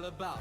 about.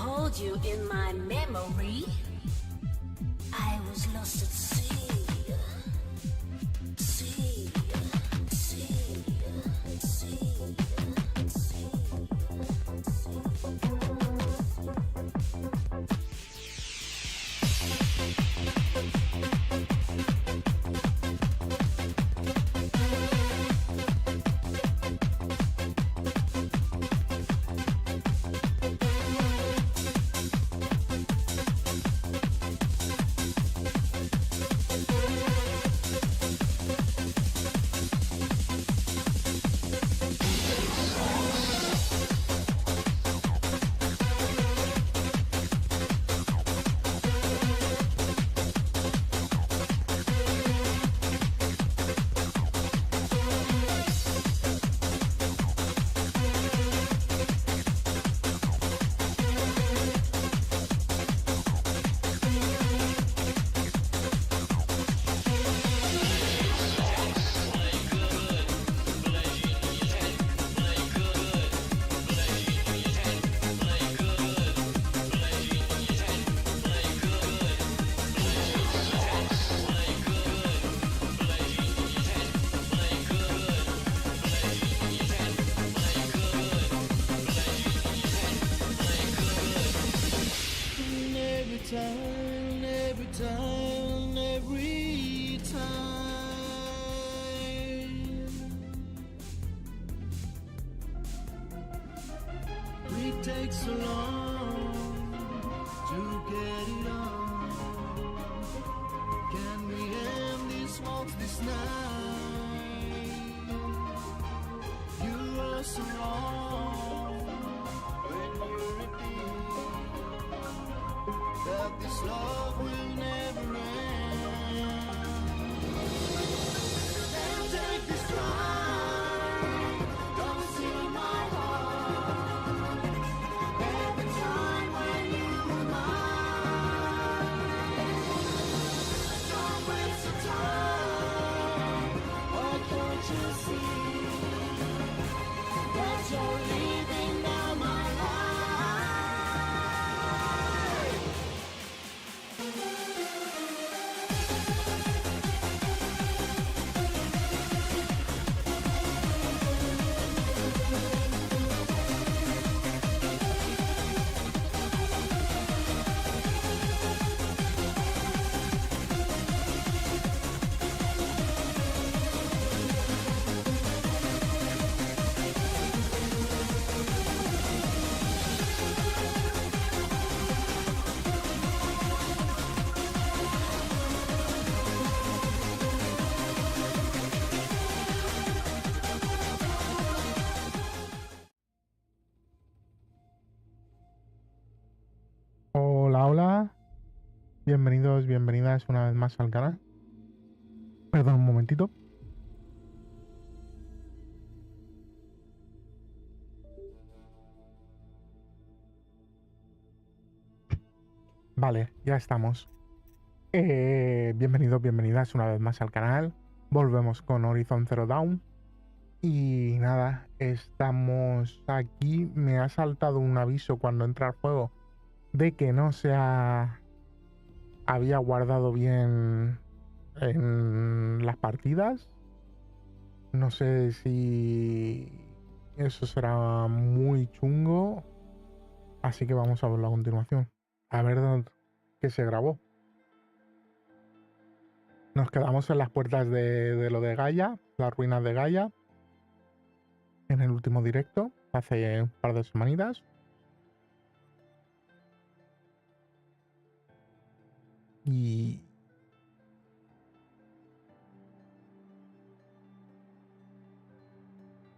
Hold you in my memory. I was lost at sea. Sea, sea, sea, sea. every time. We take so long. that this love will never end. Then take this flight, come and see my heart. Every time when you were mine, don't waste your time. Why can't you see that you're leaving now my life? Hola, hola. Bienvenidos, bienvenidas una vez más al canal. Perdón un momentito. Vale, ya estamos. Bienvenidos, bienvenidas una vez más al canal. Volvemos con Horizon Zero Dawn. Y nada, estamos aquí. Me ha saltado un aviso cuando entra al juego de que no se había guardado bien en las partidas. No sé si eso será muy chungo. Así que vamos a verlo a continuación. A ver qué se grabó. Nos quedamos en las puertas de lo de Gaia, las ruinas de Gaia, en el último directo, hace un par de semanitas. Y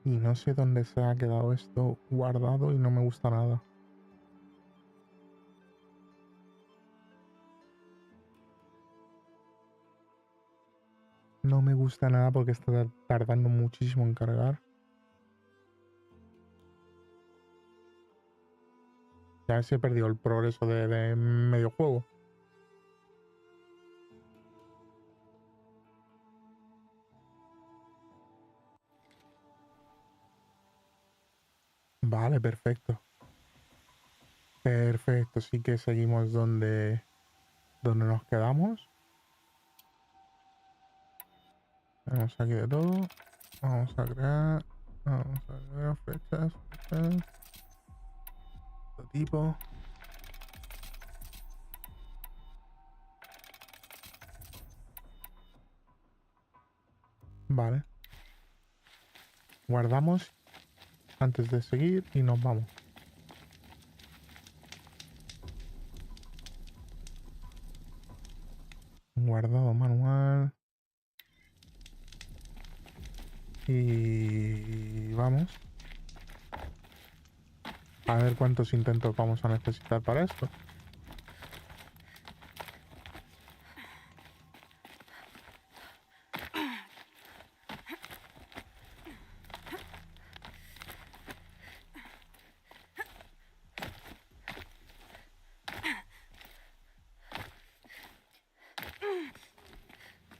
no sé dónde se ha quedado esto guardado y no me gusta nada. No me gusta nada porque está tardando muchísimo en cargar. Ya se perdió el progreso de medio juego. Vale, perfecto. Perfecto, sí que seguimos donde nos quedamos. Vamos aquí de todo. Vamos a crear flechas. Todo tipo. Vale. Guardamos antes de seguir y nos vamos. Guardado manual. Y vamos. A ver cuántos intentos vamos a necesitar para esto.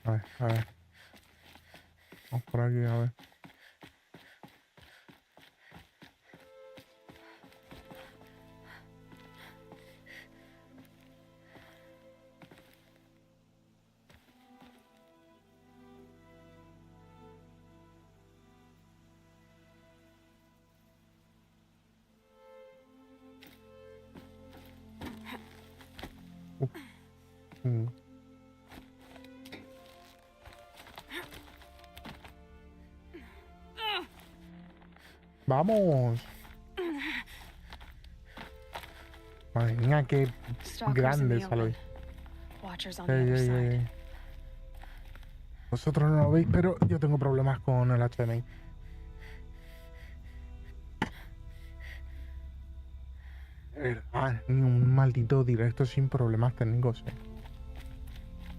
A ver, a ver. Vamos por aquí, a ver. Mm. ¡Vamos! Madre mía, qué grande sale. Ey. Vosotros no lo veis, pero yo tengo problemas con el HDMI. verdad, ni un maldito directo sin problemas técnicos, eh.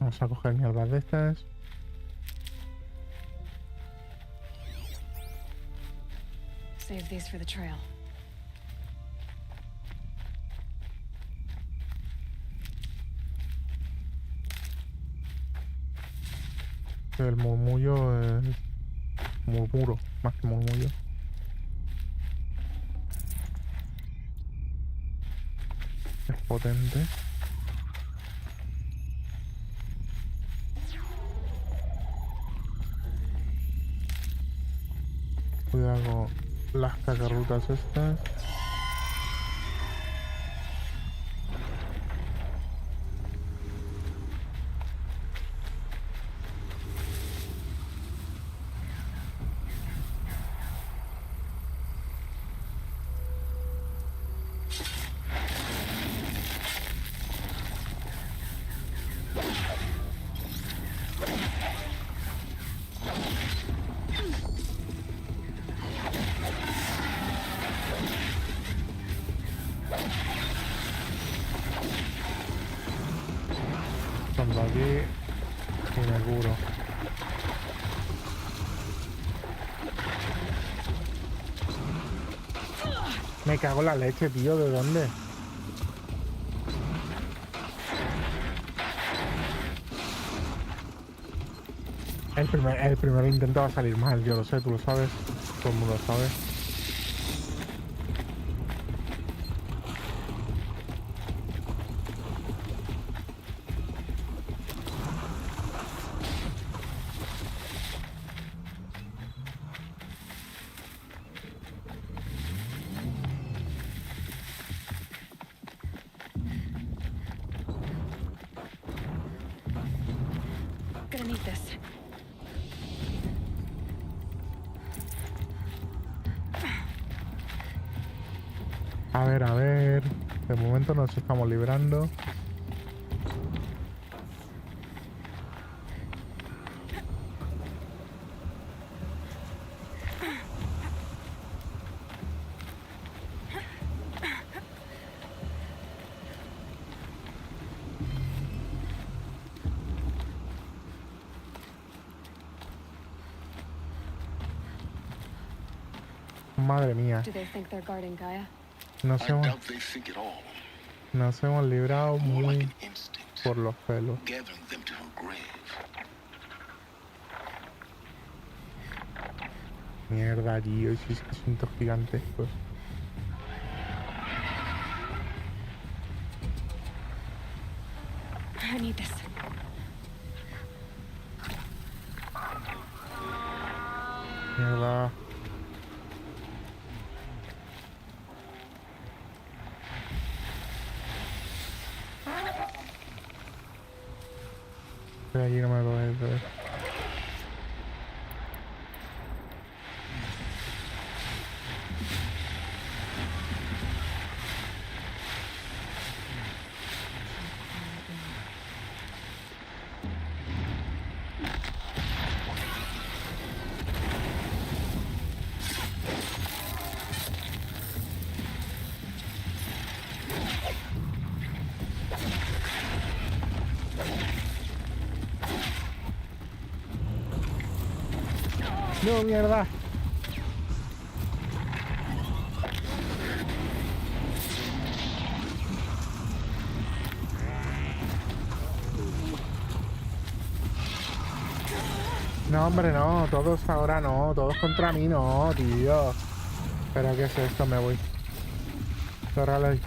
Vamos a coger mierdas de estas. Save these for the trail. El murmullo es murmuro, más que murmullo. Es potente. Cuidado con las cacarrutas estas. Cuando aquí y me curo. Me cago en la leche, tío, ¿de dónde? El primer intento va a salir mal, yo lo sé, tú lo sabes, todo el mundo lo sabe. Gonna need this. A ver, de momento nos estamos librando. Madre mía, Do they think they're guarding Gaia? nos I hemos, doubt they think at all. nos hemos librado More like muy an instinct, por los pelos. gathering them to her grave. Mierda, tío, si es que son todos gigantescos. I need this. Mierda. Estoy allí, no me lo ves. No, mierda. No, hombre, no. Todos ahora no. Todos contra mí no, tío. Pero ¿qué es esto? Me voy. Córrale ahí.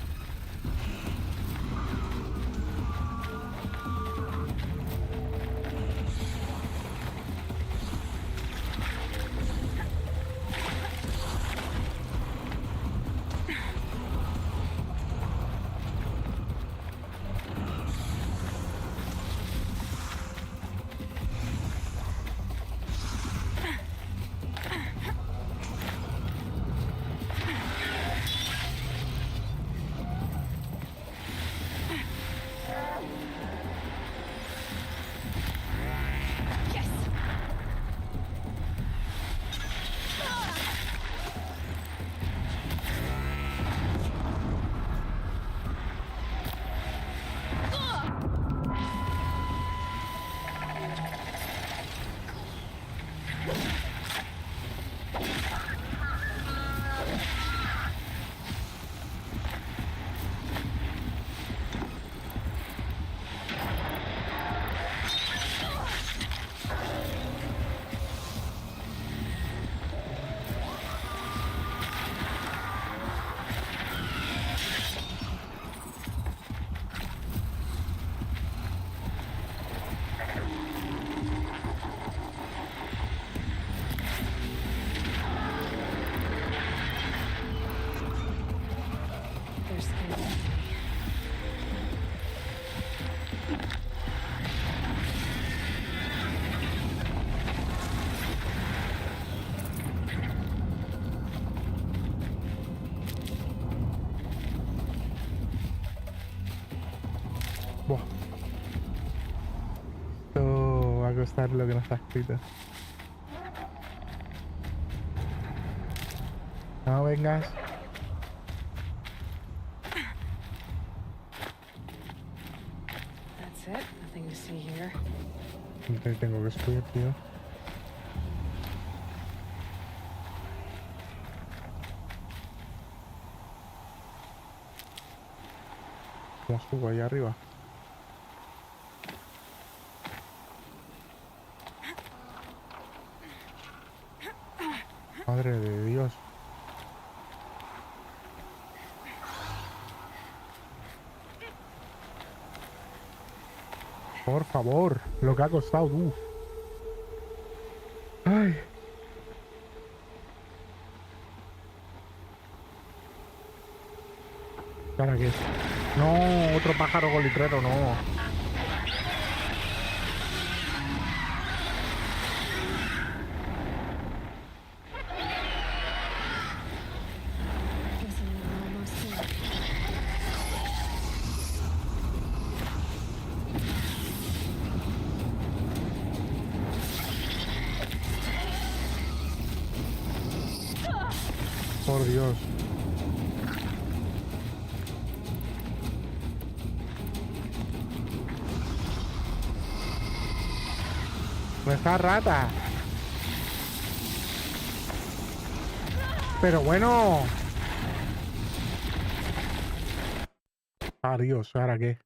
contestar lo que nos está escrito. No vengas. That's it. Nothing to see here. Tengo que subir, tío. ¿Cómo subo ahí arriba? Madre de Dios. Por favor, lo que ha costado, tú. Ay. ¿Para qué? No, otro pájaro golitrero, no. Guessing we're almost there. Por Dios. Esta rata. Pero bueno. Adiós, ¿ahora qué?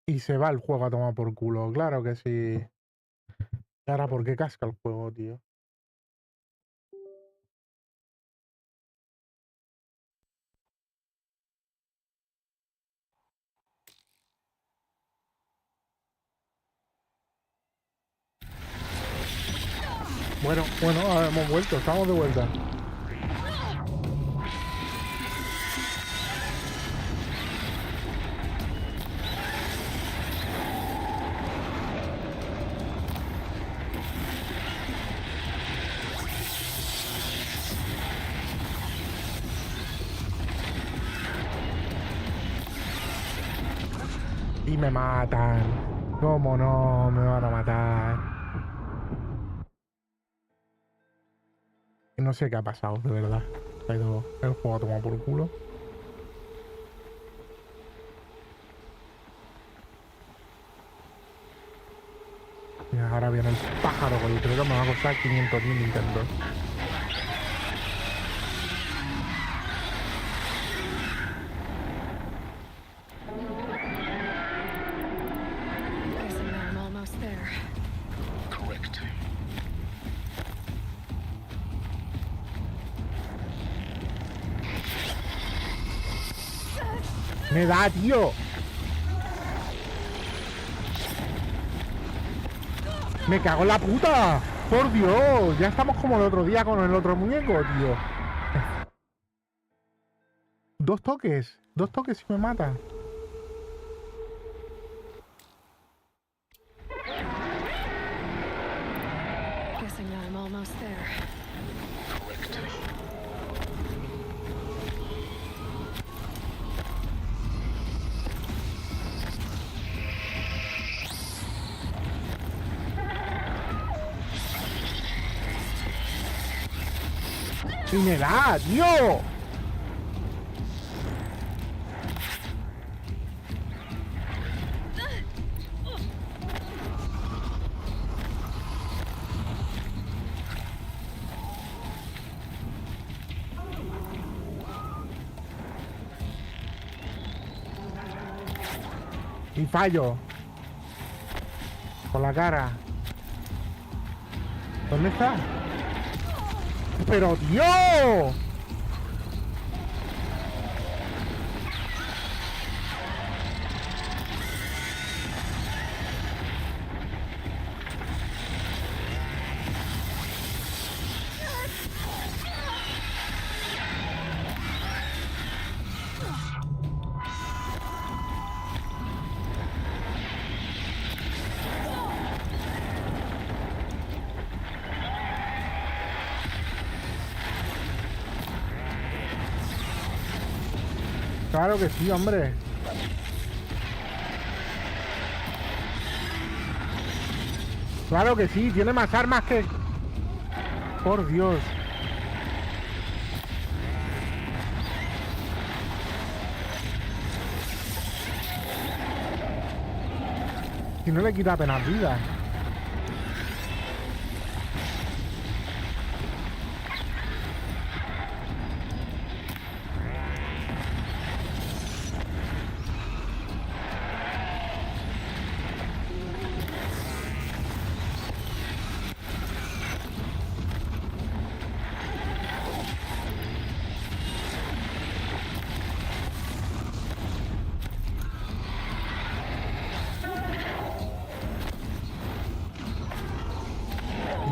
Y se va el juego a tomar por culo, claro que sí. ¿Y ahora por qué casca el juego, tío? Bueno, hemos vuelto, estamos de vuelta. Y me matan. ¿Cómo no? Me van a matar. No sé qué ha pasado, de verdad. Ha ido el juego a tomar por culo. Y ahora viene el pájaro, güey. Creo que me va a costar 500.000 Nintendo. Guessing I'm almost there. Correct. ¡Me da, tío! ¡Me cago en la puta! ¡Por Dios! Ya estamos como el otro día con el otro muñeco, tío. Dos toques y me mata. Guessing I'm almost there. Correct. ¡Y me da, tío! Y fallo. Con la cara. ¿Dónde está? ¡Pero, tío! Claro que sí, hombre. Claro que sí, tiene más armas que... Por Dios. Si no le quita apenas vida.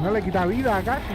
No le quita vida casi.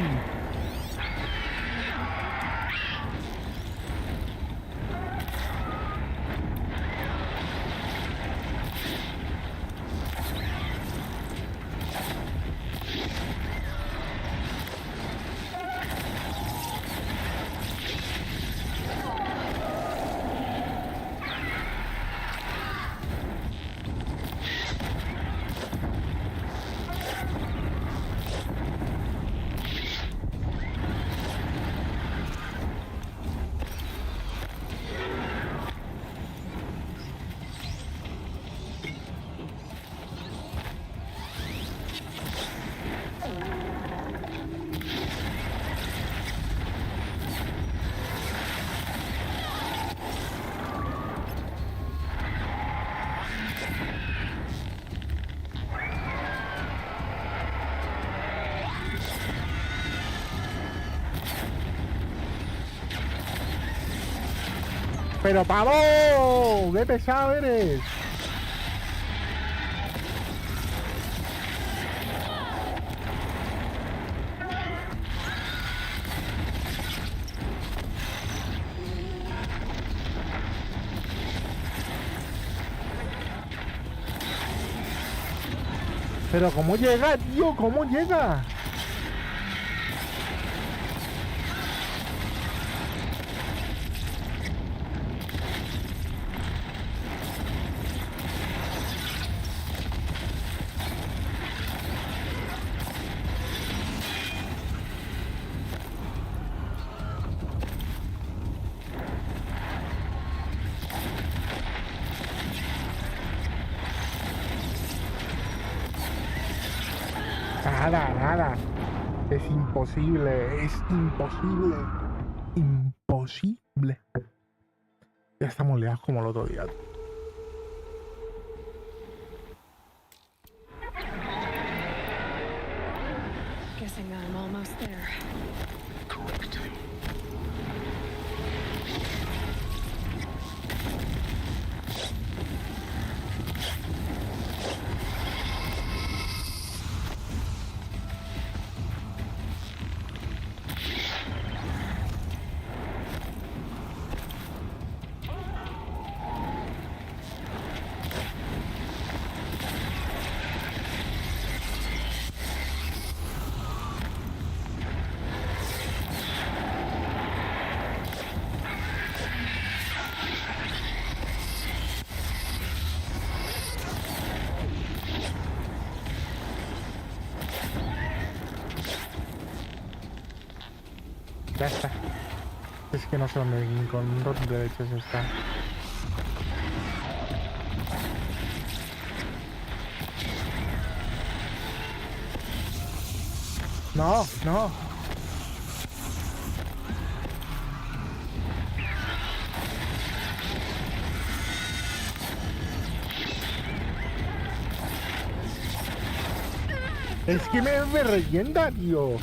Pero pavo, qué pesado eres. Pero ¿cómo llega, tío? ¿Cómo llega? Nada. Es imposible, es imposible. Imposible. Ya estamos liados como el otro día. Guessing I'm almost there. Correct. Ya está. Es que no sé dónde con dónde leches está. No. Es que me rellenda, tío.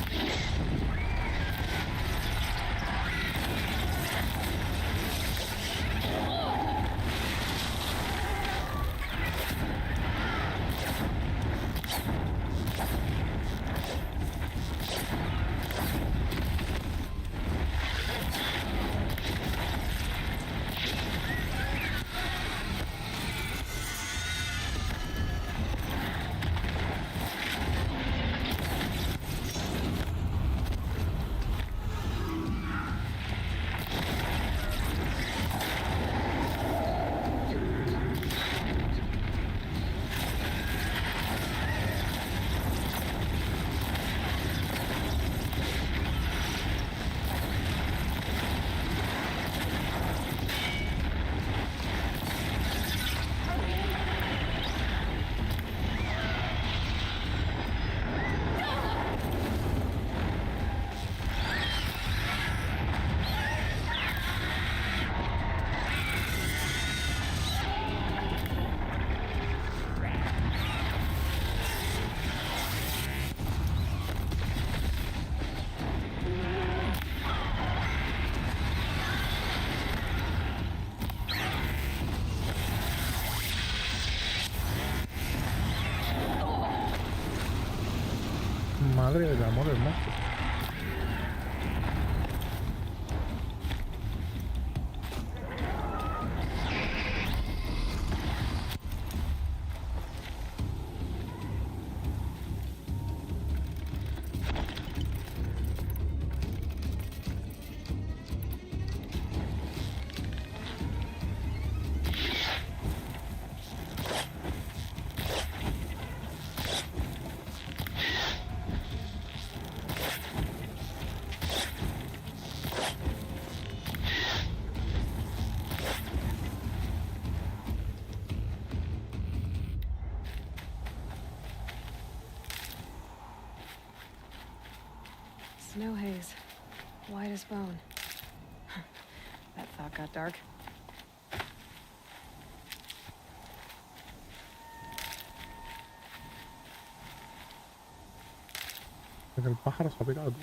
Madre del amor hermoso. Snow haze. White as bone. That thought got dark. Es que el pájaro se ha pegado, tú.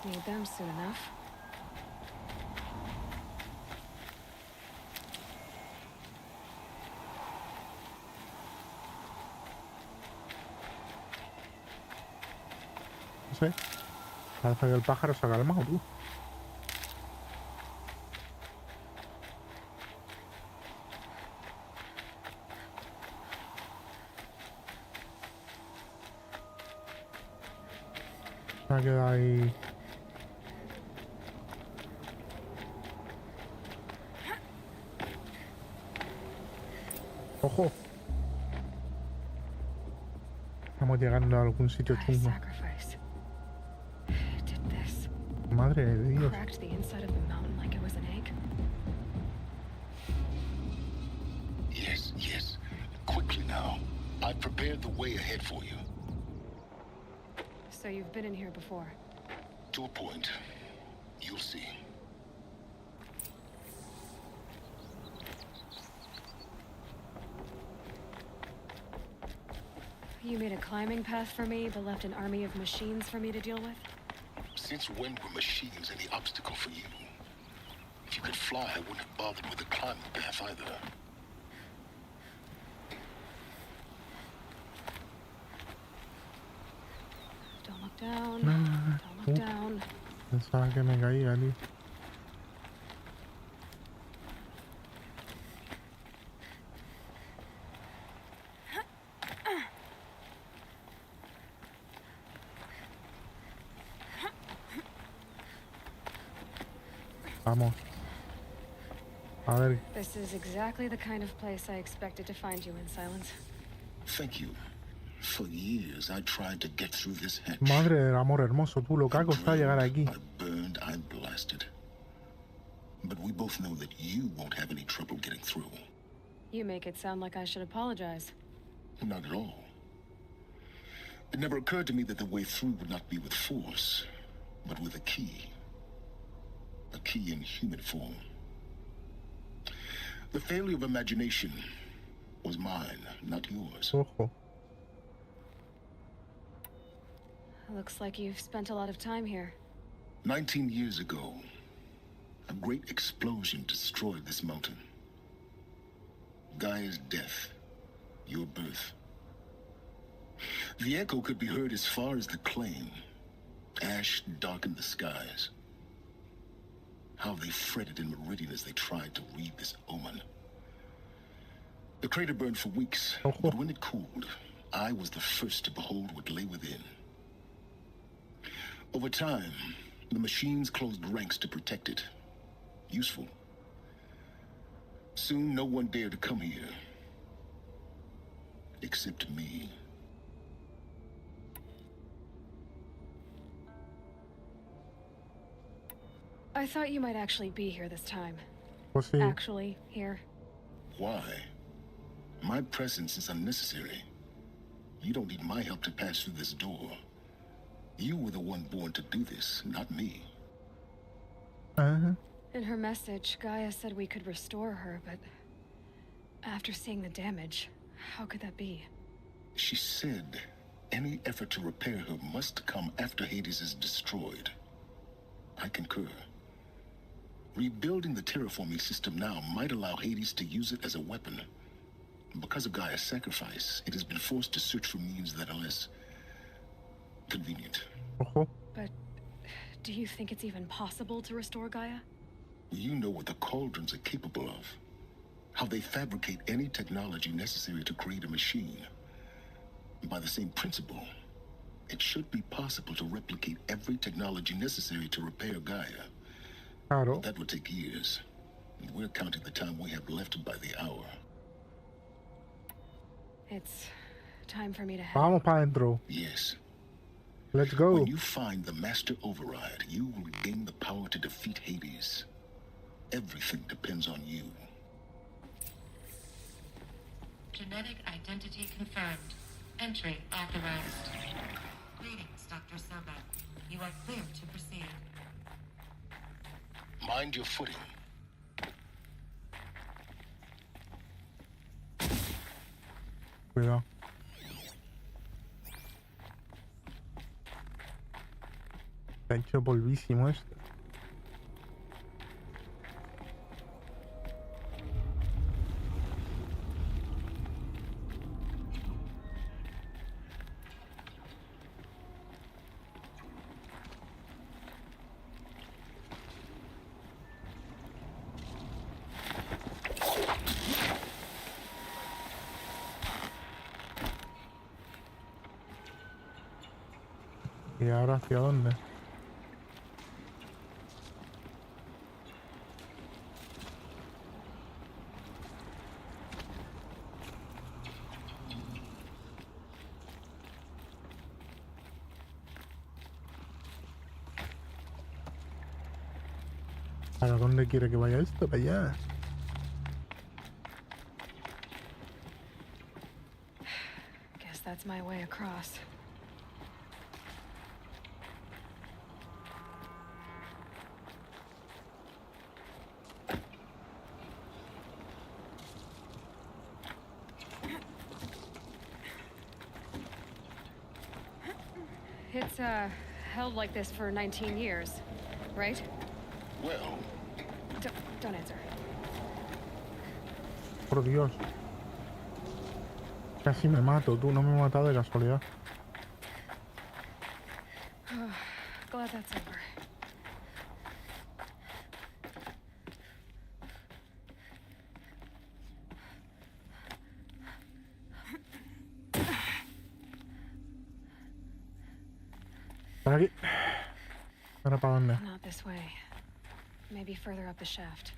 Need them soon enough. No sé. Parece que el pájaro se ha calmado, tú. Se ha quedado ahí. ¡Ojo! Estamos llegando a algún sitio I chungo. sacrifice. It did this. Madre de Dios. Cracked the inside of the mountain like it was an egg. Yes, yes. Quickly now. I've prepared the way ahead for you. So you've been in here before. To a point. You'll see. You made a climbing path for me, but left an army of machines for me to deal with? Since when were machines any obstacle for you? If you could fly, I wouldn't have bothered with the climbing path either. Don't look down. Ah, Don't look down. Pensaba que me caía, tío. Vamos. A ver, This is exactly the kind of place I expected to find you in, Silence. Thank you. For years, I tried to get through this hatch. madre del amor hermoso, tú lo que ha costado llegar aquí. I burned, I blasted. But we both know that you won't have any trouble getting through. You make it sound like I should apologize. Not at all. It never occurred to me that the way through would not be with force, but with a key. A key in human form. The failure of imagination was mine, not yours. Ojo. Looks like you've spent a lot of time here. 19 years ago, a great explosion destroyed this mountain. Gaia's death, your birth. The echo could be heard as far as the claim. Ash darkened the skies. How they fretted in meridian as they tried to read this omen. The crater burned for weeks, but when it cooled, I was the first to behold what lay within. Over time, the machines closed ranks to protect it. Useful. Soon, no one dared to come here. Except me. I thought you might actually be here this time. Pues sí. Actually, here. Why? My presence is unnecessary. You don't need my help to pass through this door. You were the one born to do this, not me. Ajá. In her message, Gaia said we could restore her, but after seeing the damage, how could that be? She said any effort to repair her must come after Hades is destroyed. I concur. Rebuilding the terraforming system now might allow Hades to use it as a weapon. Because of Gaia's sacrifice, it has been forced to search for means that are less convenient. Ojo. But do you think it's even possible to restore Gaia? You know what the cauldrons are capable of. How they fabricate any technology necessary to create a machine. By the same principle, it should be possible to replicate every technology necessary to repair Gaia. Claro. That would take years. And we're counting the time we have left by the hour. It's time for me to head. Vamos para adentro. Yes. Let's go. When you find the Master Override, you will gain the power to defeat Hades. Everything depends on you. Genetic identity confirmed. Entry authorized. Greetings, Dr. Silva. You are clear to proceed. Mind your footing. Cuidado. Está hecho polvísimo esto. ¿Y ahora hacia dónde? ¿Para dónde quiere que vaya esto? Para allá. Guess that's my way across. It's held like this for 19 years, right? Well, Don't answer. Por Dios. Casi me mato, tú. No me he matado de casualidad. Glad that's over. ¿Para aquí? ¿Ahora para dónde? Not this way. Maybe further up the shaft.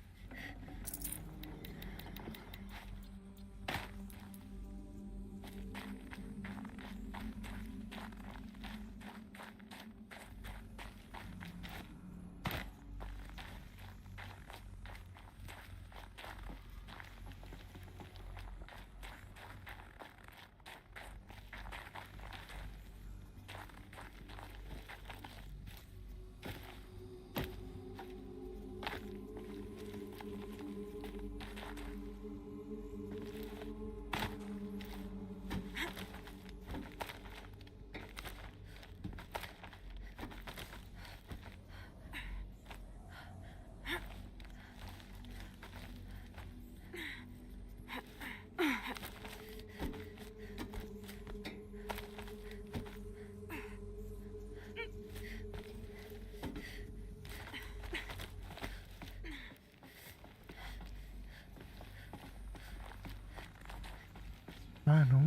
Ah, no.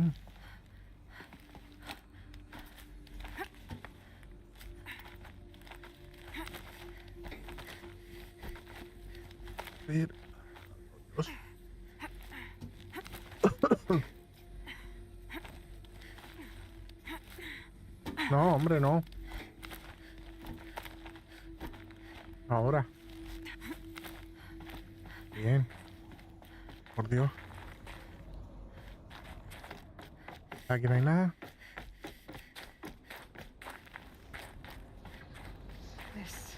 Ver. Dios. No, hombre, no. Ahora. Bien. Por Dios. Aquí no hay nada. This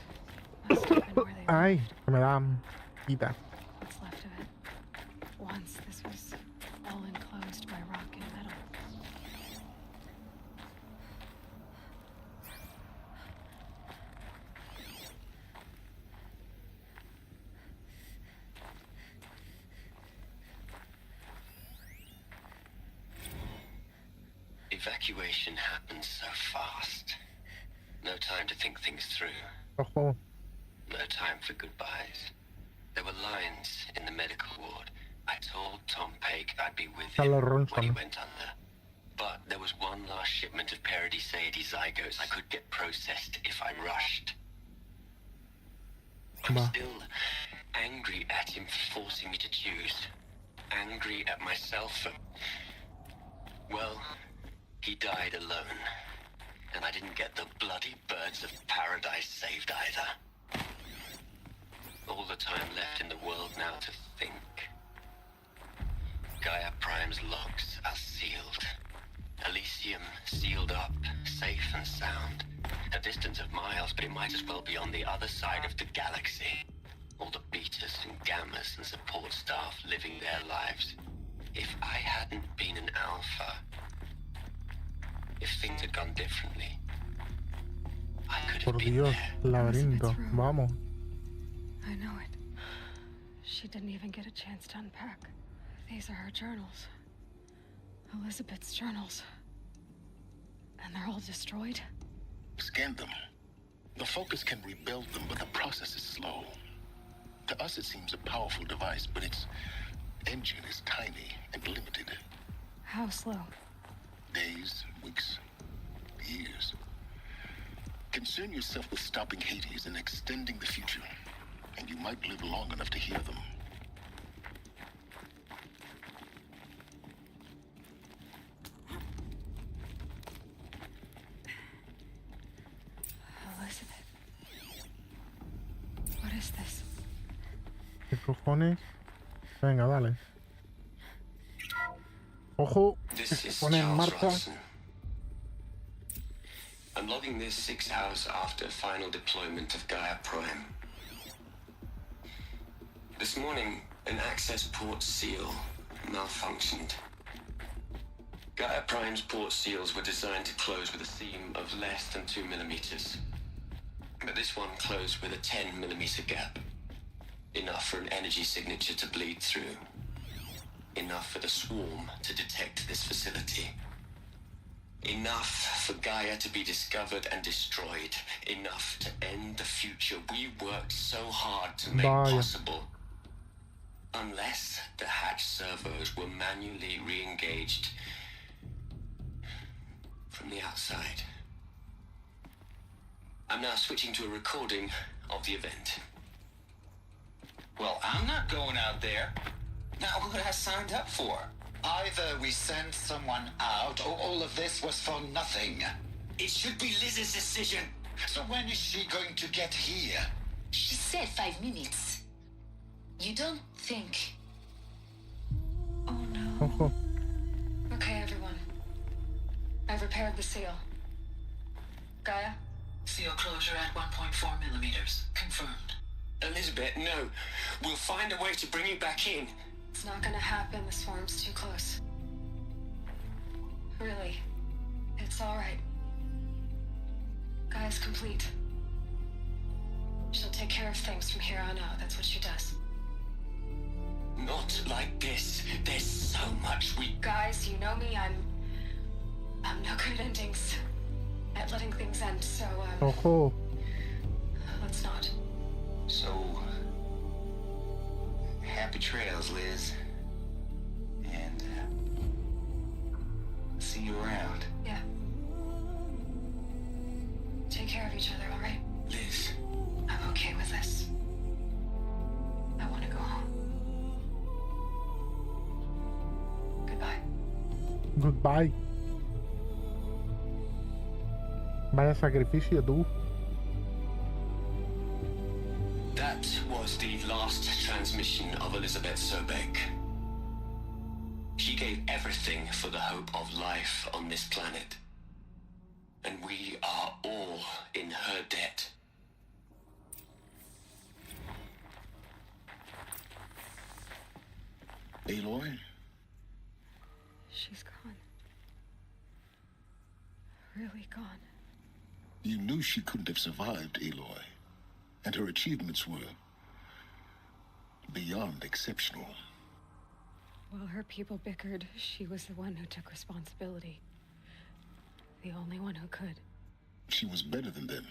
must have been where they Ay, que me da quita. what's left of it. Once this was all enclosed by rock and metal. evacuation happened so fast. No time to think things through. Ojo. No time for goodbyes. There were lines in the medical ward. I told Tom Pake I'd be with him Carlos when he Ronson. went under. But there was one last shipment of Paradiseidae zygotes I could get processed if I rushed. I'm Va. still angry at him for forcing me to choose. Angry at myself for... Well, he died alone. And I didn't get the bloody birds of paradise saved either. All the time left in the world now to think. Gaia Prime's logs are sealed. Elysium sealed up, safe and sound. A distance of miles, but it might as well be on the other side of the galaxy. All the betas and gammas and support staff living their lives. If I hadn't been an alpha, if things had gone differently, I could have Por been Dios, there. laberinto. Vamos. I know it. She didn't even get a chance to unpack. These are her journals. Elizabeth's journals. And they're all destroyed? Scan them. The Focus can rebuild them, but the process is slow. To us, it seems a powerful device, but its engine is tiny and limited. How slow? Days, weeks, years. Concern yourself with stopping Hades and extending the future, and you might live long enough to hear them. Elizabeth. What is this? ¿Qué cojones? Venga, dale. Ojo, que This se is pone en Charles marcha. Ronson. I'm logging this 6 hours after final deployment of Gaia Prime. This morning, an access port seal malfunctioned. Gaia Prime's port seals were designed to close with a seam of less than 2 millimeters. But this one closed with a 10 millimeter gap. Enough for an energy signature to bleed through. Enough for the swarm to detect this facility. Enough for Gaia to be discovered and destroyed. Enough to end the future we worked so hard to make Vaya. possible. Unless the hatch servos were manually re-engaged from the outside. I'm now switching to a recording of the event. Well, I'm not going out there. Not what I signed up for. Either we send someone out, or all of this was for nothing. It should be Liz's decision. So when is she going to get here? She said 5 minutes. You don't think... Oh no. Ojo. Okay, everyone. I've repaired the seal. Gaia? Seal closure at 1.4 millimeters. Confirmed. Elizabeth, no. We'll find a way to bring you back in. It's not gonna happen. The swarm's too close. Really. It's alright. Gaia's complete. She'll take care of things from here on out. That's what she does. Not like this. There's so much we... Guys, you know me. I'm no good at endings. At letting things end, so, Ojo. let's not. So... happy trails, Liz. And... see you around. Yeah. Take care of each other, alright? Liz, I'm okay with this. I want to go home. Goodbye. Goodbye. Vaya sacrificio tú. that was the last transmission of Elizabeth Sobek. She gave everything for the hope of life on this planet. And we are all in her debt. Aloy? She's gone. Really gone. You knew she couldn't have survived, Aloy. And her achievements were beyond exceptional. While her people bickered, she was the one who took responsibility. The only one who could. She was better than them.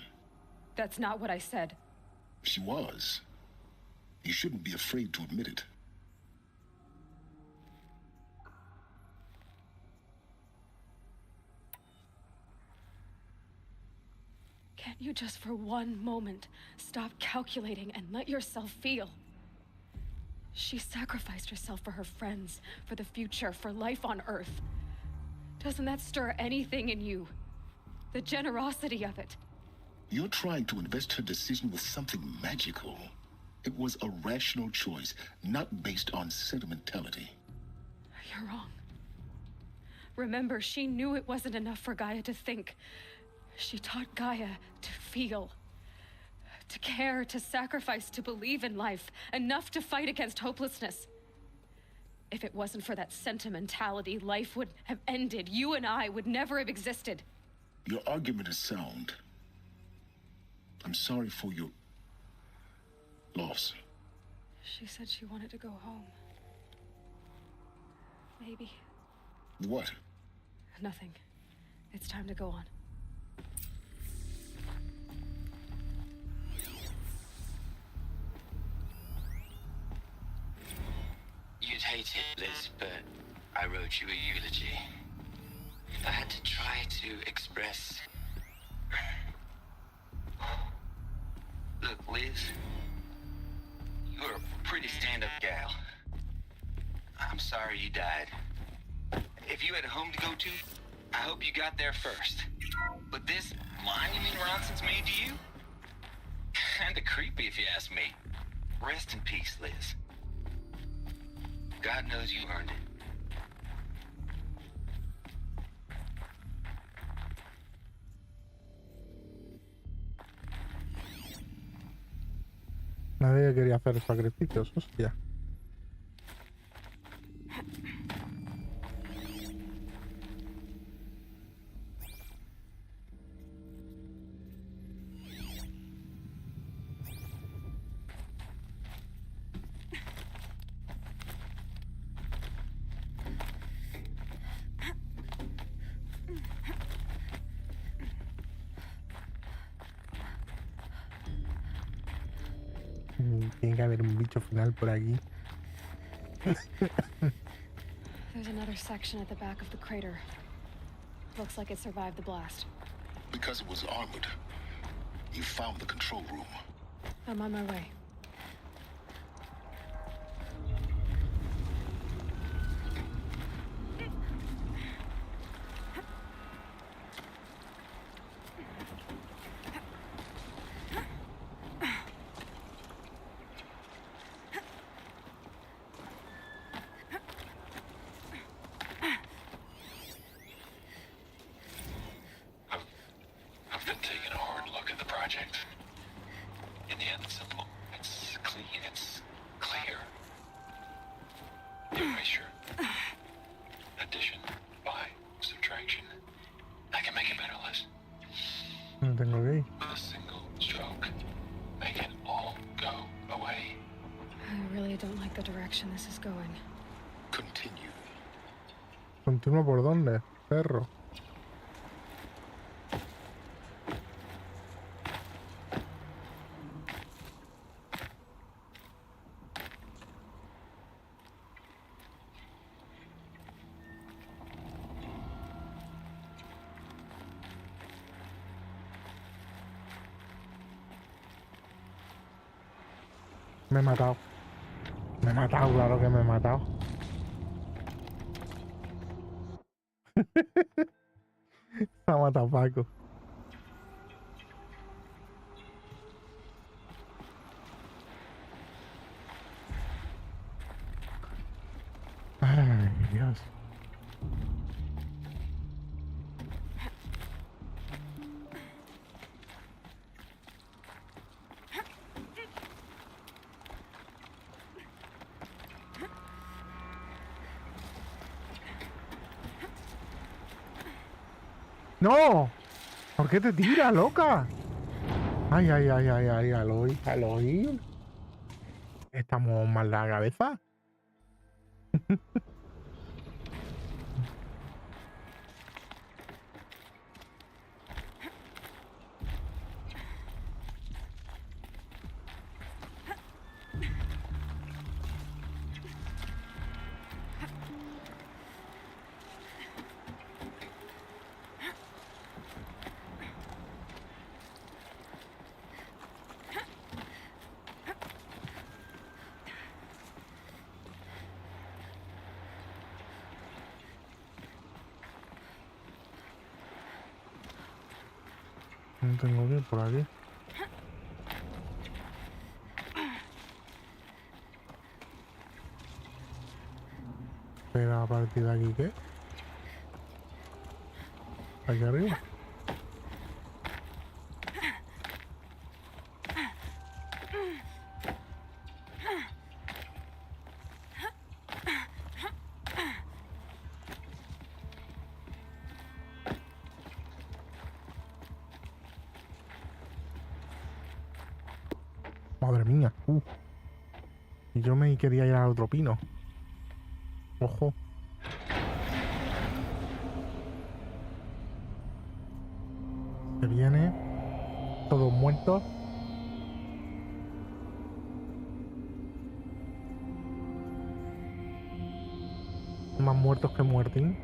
That's not what I said. She was. You shouldn't be afraid to admit it. Can't you just for one moment stop calculating and let yourself feel? She sacrificed herself for her friends, for the future, for life on Earth. Doesn't that stir anything in you? The generosity of it. You're trying to invest her decision with something magical. It was a rational choice, not based on sentimentality. You're wrong. Remember, she knew it wasn't enough for Gaia to think. She taught Gaia to feel. To care, to sacrifice, to believe in life. Enough to fight against hopelessness. If it wasn't for that sentimentality, life would have ended. You and I would never have existed. Your argument is sound. I'm sorry for your loss. She said she wanted to go home. Maybe. What? Nothing. It's time to go on. You'd hate it, Liz, but I wrote you a eulogy. I had to try to express... Look, Liz, you're a pretty stand-up gal. I'm sorry you died. If you had a home to go to, I hope you got there first. But this monument Ronson's made to you? Kinda creepy if you ask me. Rest in peace, Liz. God knows you earned it. Nadie quería hacer sacrificios, hostia. Tiene que haber un bicho final por aquí. There's another section at the back of the crater. Looks like it survived the blast. Because it was armored. You found the control room. I'm on my way. I've been taking a hard look at the project. In the end, it's simple. It's clean. It's clear. Erasure. Addition. By. Subtraction. I can make it better, Liz. No tengo que ir. With a single stroke. Make it all go away. I really don't like the direction this is going. Continue. ¿Continúo por dónde? Perro. Me he matado. Me he matado, claro que me he matado. Se ha matado Paco. Ay, Dios. ¡No! ¿Por qué te tira, loca? Ay, ay, ay, ay, ay, Aloy, Aloy. ¿Estamos mal de la cabeza? No tengo que ir por aquí. Pero a partir de aquí, ¿qué? Aquí arriba. Madre mía. Y yo me quería ir al otro pino. Ojo. Se viene. Todos muertos. Más muertos que muertín.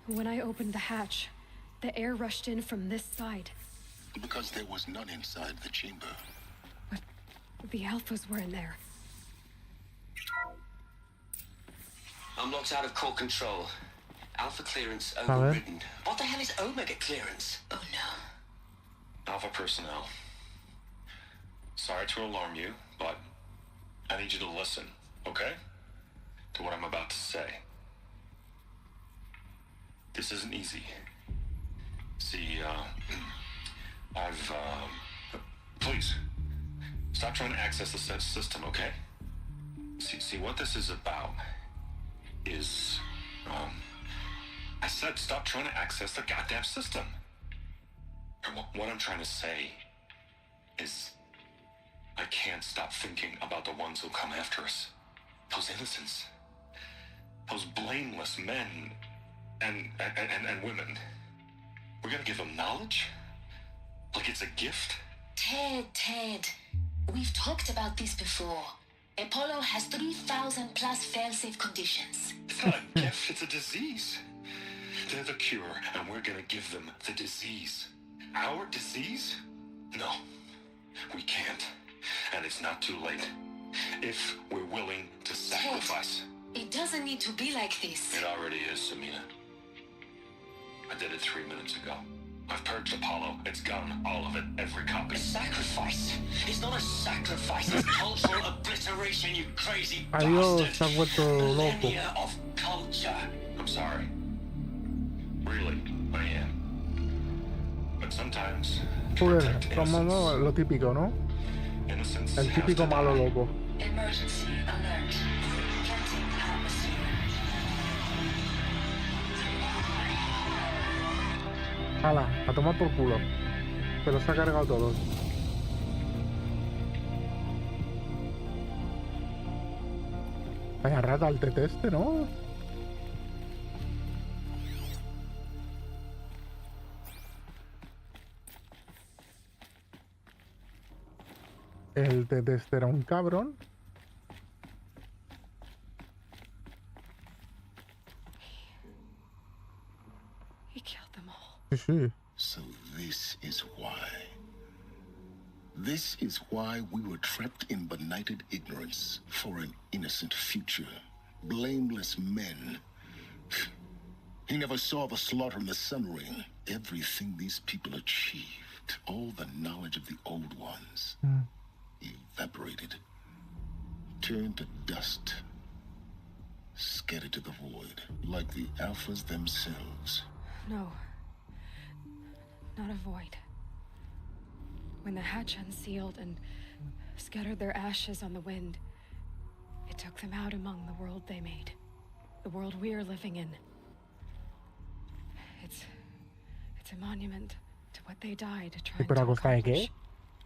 When I opened the hatch, the air rushed in from this side. Because there was none inside the chamber. But the alphas were in there. I'm locked out of core control. Alpha clearance overridden. What the hell is Omega clearance? Oh no. Alpha personnel. Sorry to alarm you, but I need you to listen, okay? To what I'm about to say. This isn't easy. See, please, stop trying to access the system, okay? See, what this is about is, I said stop trying to access the goddamn system. And what I'm trying to say is, I can't stop thinking about the ones who'll come after us. Those innocents. Those blameless men and women. We're gonna give them knowledge? Like it's a gift? Ted. We've talked about this before. Apollo has 3,000 plus fail-safe conditions. It's not a gift, it's a disease. They're the cure, and we're gonna give them the disease. Our disease? No, we can't. And it's not too late. If we're willing to sacrifice. It doesn't need to be like this. It already is, Samina. I did it 3 minutes ago. I've purged Apollo. It's gone. All of it. Every copy. A sacrifice? It's not a sacrifice. It's cultural obliteration, you crazy Adiós, bastard. se ha vuelto loco. Millennia of culture. I'm sorry. Really, I am. But sometimes, to Joder, protect como lo típico, ¿no? innocence El have típico to malo die. loco. Emergency alert. Planting atmosphere. Hala, a tomar por culo. Pero se ha cargado todos. Vaya rata el tete este, ¿no? El tete este era un cabrón. He killed them all. Sí, sí. So this is why. This is why we were trapped in benighted ignorance for an innocent future. Blameless men. He never saw the slaughter in the Sun Ring. Everything these people achieved, all the knowledge of the old ones, evaporated, turned to dust, scattered to the void, like the Alphas themselves. No. Not a void. When the hatch unsealed and scattered their ashes on the wind, it took them out among the world they made. The world we're living in. It's a monument to what they died trying ¿Pero a to costa de accomplish.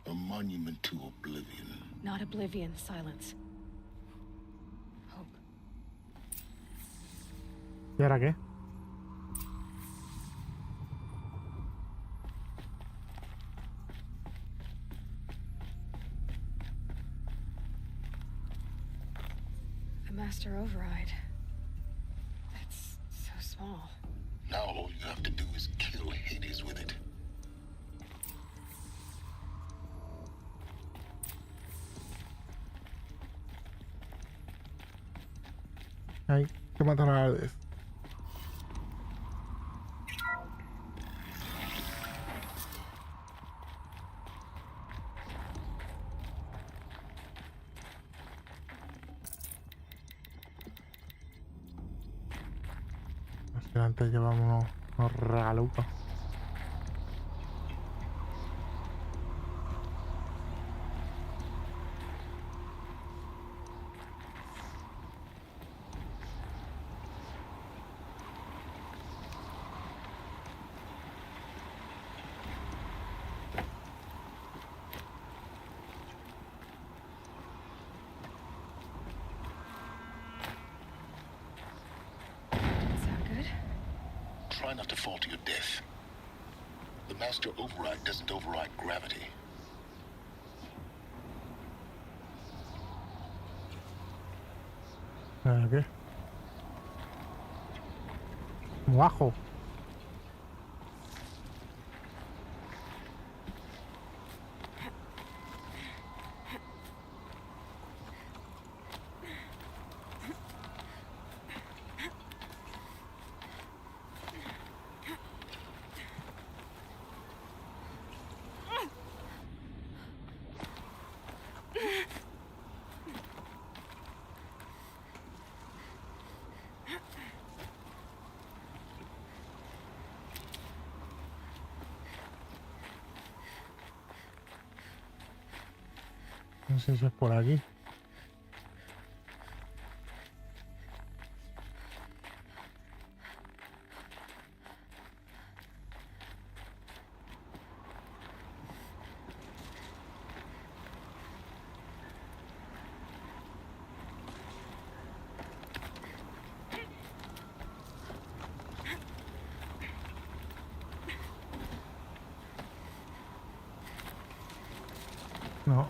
qué? A monument to oblivion. Not oblivion, silence. Hope. ¿Y ahora qué? A master override. That's so small. Now all you have to do is kill Hades with it. Hay que matar a Hades. Así antes llevamos unos regalucos. Sound good? Try not to fall to your death. The master override doesn't override gravity. ¿Qué? Bajo. No sé si es por aquí. No.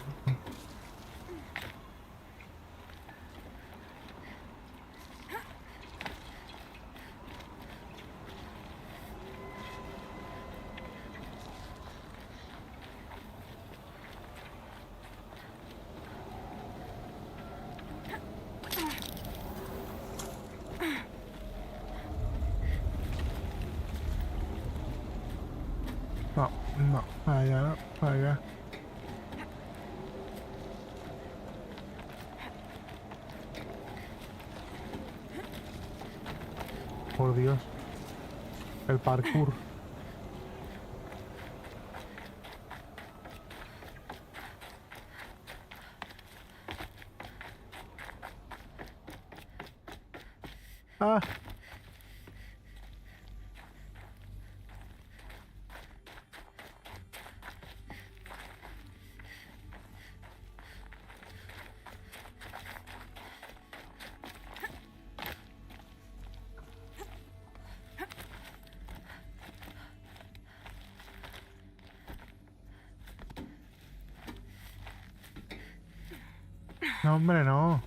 No, no, para allá, no, para allá. Por Dios. El parkour. Ah. No, hombre, no.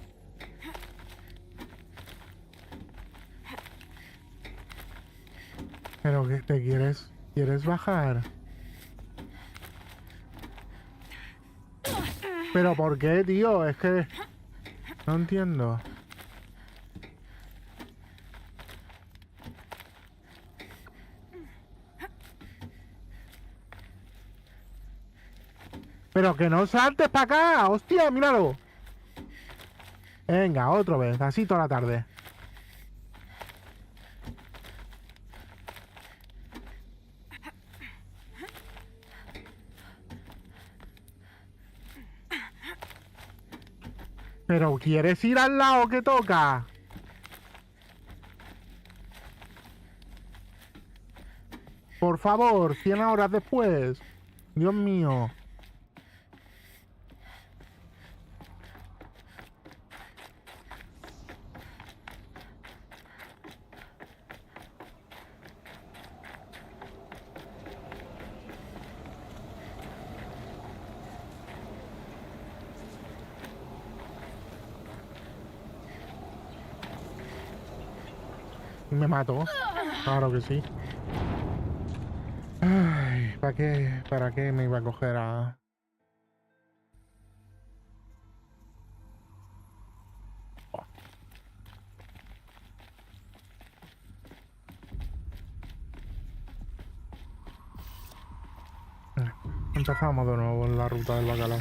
Pero que te quieres bajar. Pero ¿por qué, tío? Es que no entiendo. Pero que no saltes para acá. Hostia, míralo. Venga, otra vez, así toda la tarde. Pero ¿quieres ir al lado que toca? Por favor, 100 horas después. Dios mío. Me mató. Claro que sí. Ay, ¿para qué me iba a coger a...? Empezamos de nuevo en la ruta del bacalao.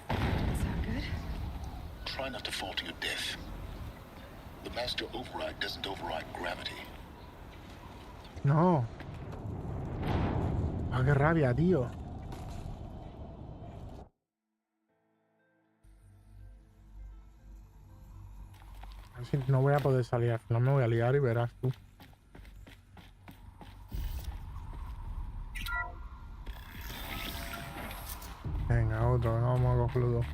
Is that good? Try not to fall to your death. The master override doesn't override gravity. No. Ah, qué rabia, tío. Así no voy a poder salir. Al final me voy a liar y verás tú. Venga, otro. Vamos a cogerlo dos.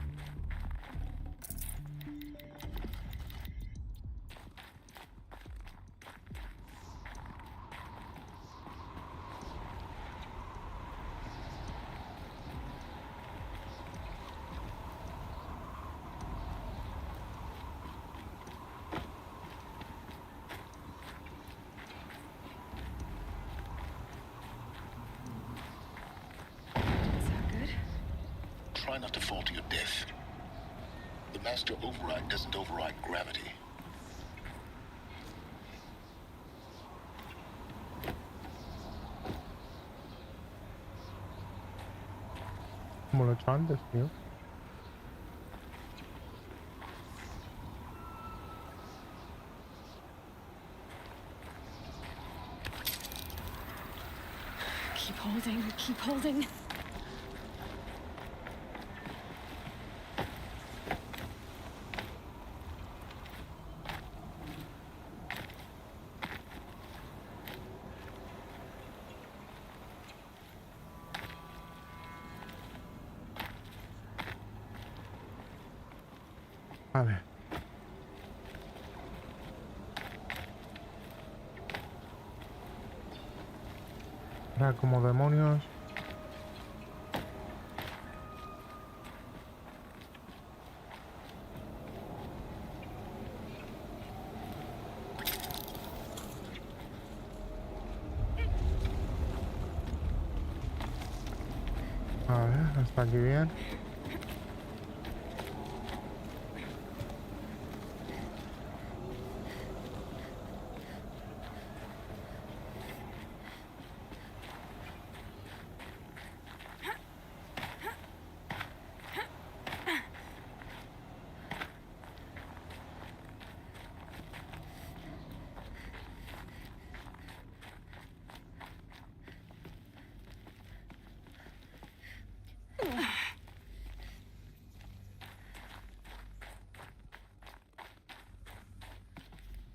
Is that good? Try not to fall to your death. The master override doesn't override gravity. Como lo he hecho antes, tío. Keep holding, keep holding. Vale. Ahora como demonios. Vale, hasta aquí bien.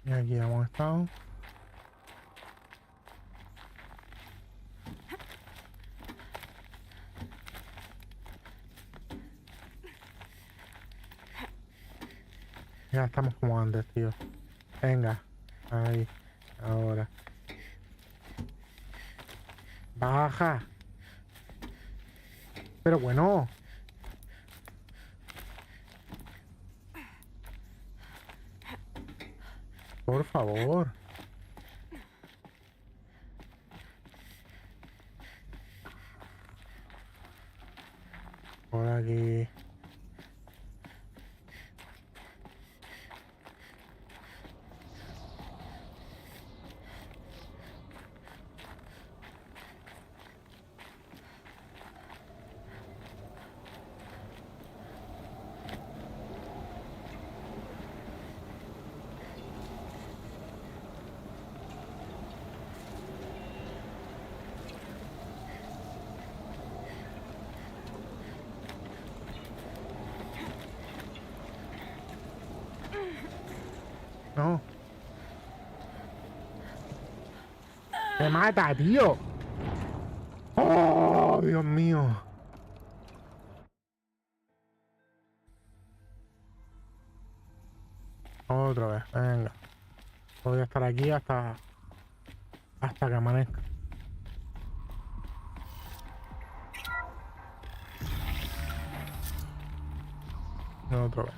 Y aquí hemos estado. Ya estamos como antes, tío. Venga. Ahí. Ahora. Baja. Pero bueno. Por favor. Por aquí. No. ¡Me mata, tío! ¡Oh, Dios mío! Otra vez, venga. Voy a estar aquí hasta que amanezca. Otra vez.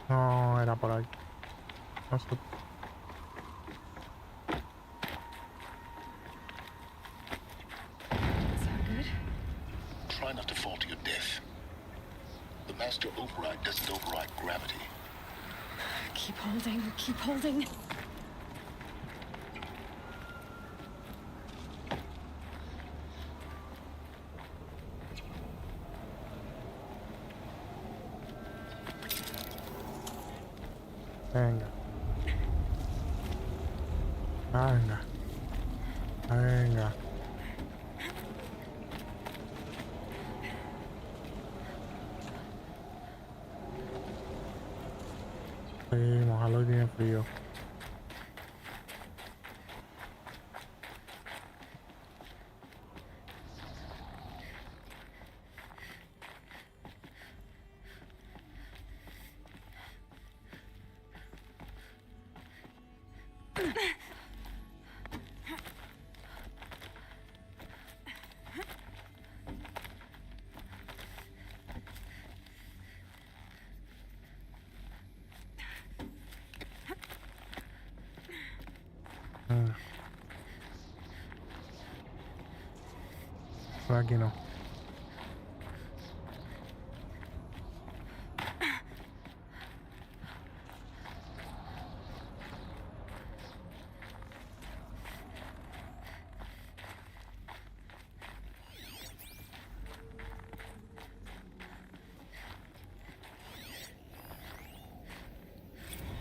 No, era por ahí. No sé. Is that good? Try not to fall to your death. The master override doesn't override gravity. Keep holding, keep holding. Venga. Venga. Venga. Seguimos, Aloy tiene frío. Venga. Por aquí no.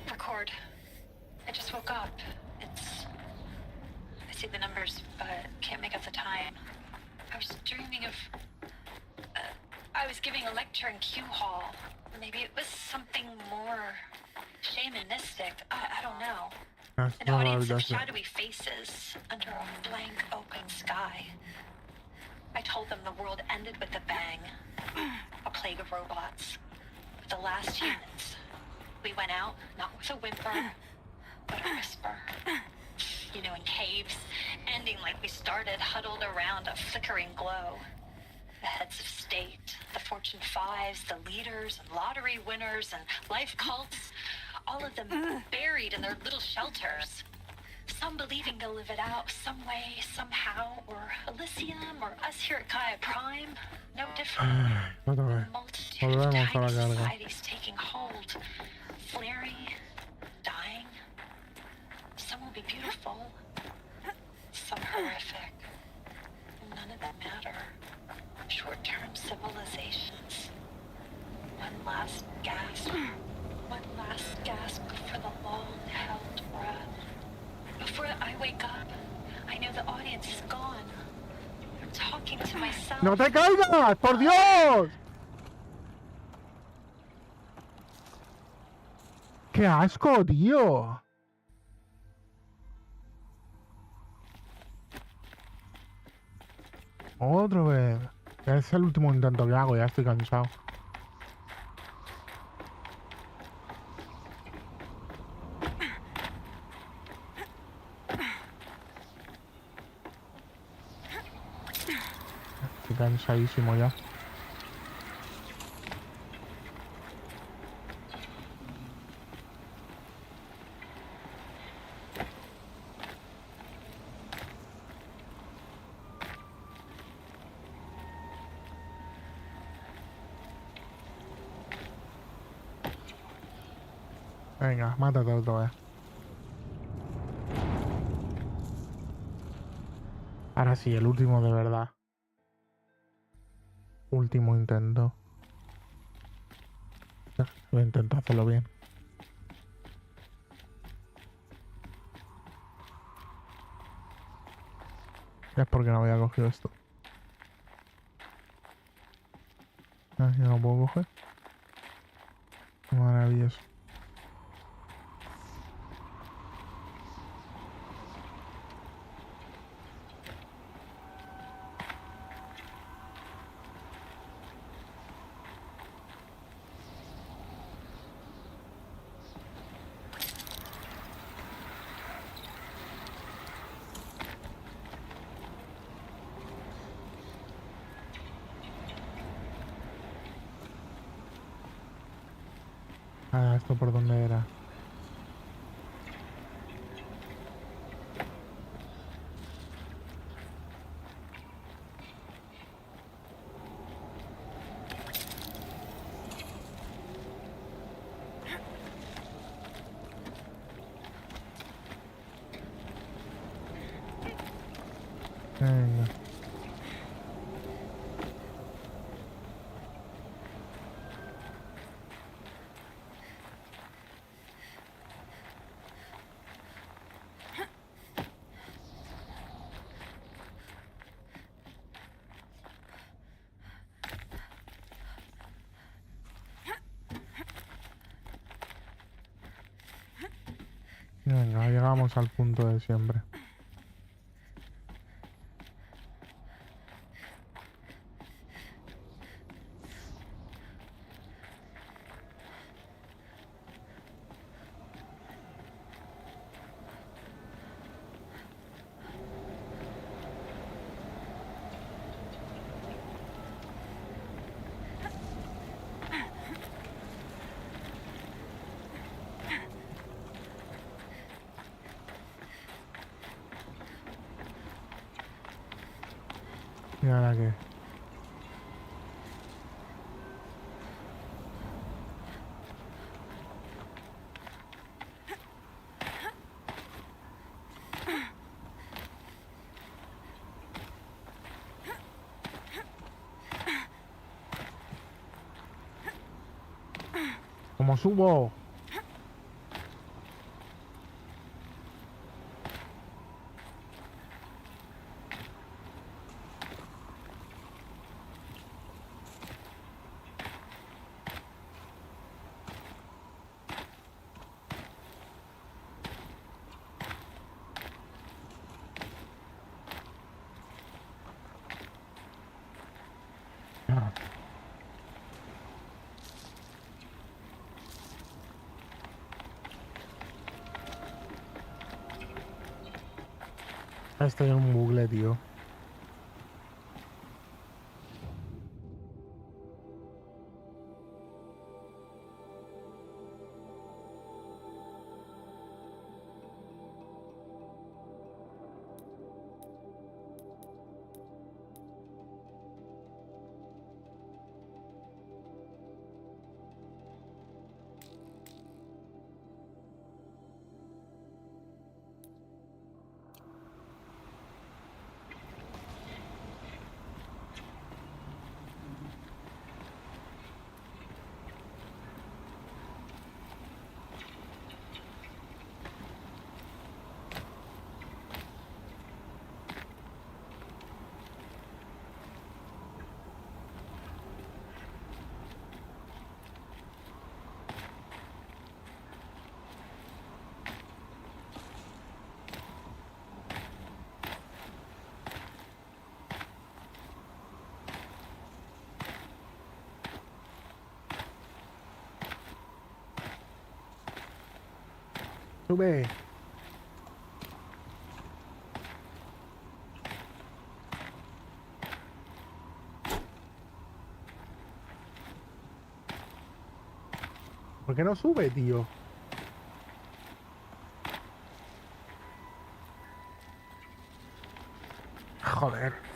Record. I just woke up. I see the numbers, but can't make out the time. I was dreaming of... I was giving a lecture in Q Hall. Maybe it was something more shamanistic. I don't know. That's An not audience how of it does it. shadowy faces under a blank open sky. I told them the world ended with a bang. A plague of robots. With the last humans. We went out, not with a whimper, but a whisper. You know, in caves, ending like we started, huddled around a flickering glow. The heads of state, the Fortune 5s, the leaders, and lottery winners, and life cults, all of them buried in their little shelters. Some believing they'll live it out some way, somehow, or Elysium, or us here at Gaia Prime, no different. Otra vez. Multitude of Volvemos a la tiny carga. societies taking hold, flaring, dying. Some will be beautiful, some horrific. None of them matter. Short-term civilizations. One last gasp. One last gasp for the long-held breath. Before I wake up, I know the audience is gone. I'm talking to myself. ¡No te caigas! ¡Por Dios! ¡Qué asco, tío! Otra vez. Es el último intento que hago, ya estoy cansado. Estoy cansadísimo ya. Venga, mátate otra vez. Ahora sí, el último de verdad. Último intento. Voy a intentar hacerlo bien. Es porque no había cogido esto. Ah, ya no puedo coger. Maravilloso. Ah, ¿esto por dónde era? Venga. Venga, llegamos al punto de siempre. ¿Y ahora qué? ¿Cómo subo? Ah. Estoy en un bucle, tío. Sube. ¿Por qué no sube, tío? Joder.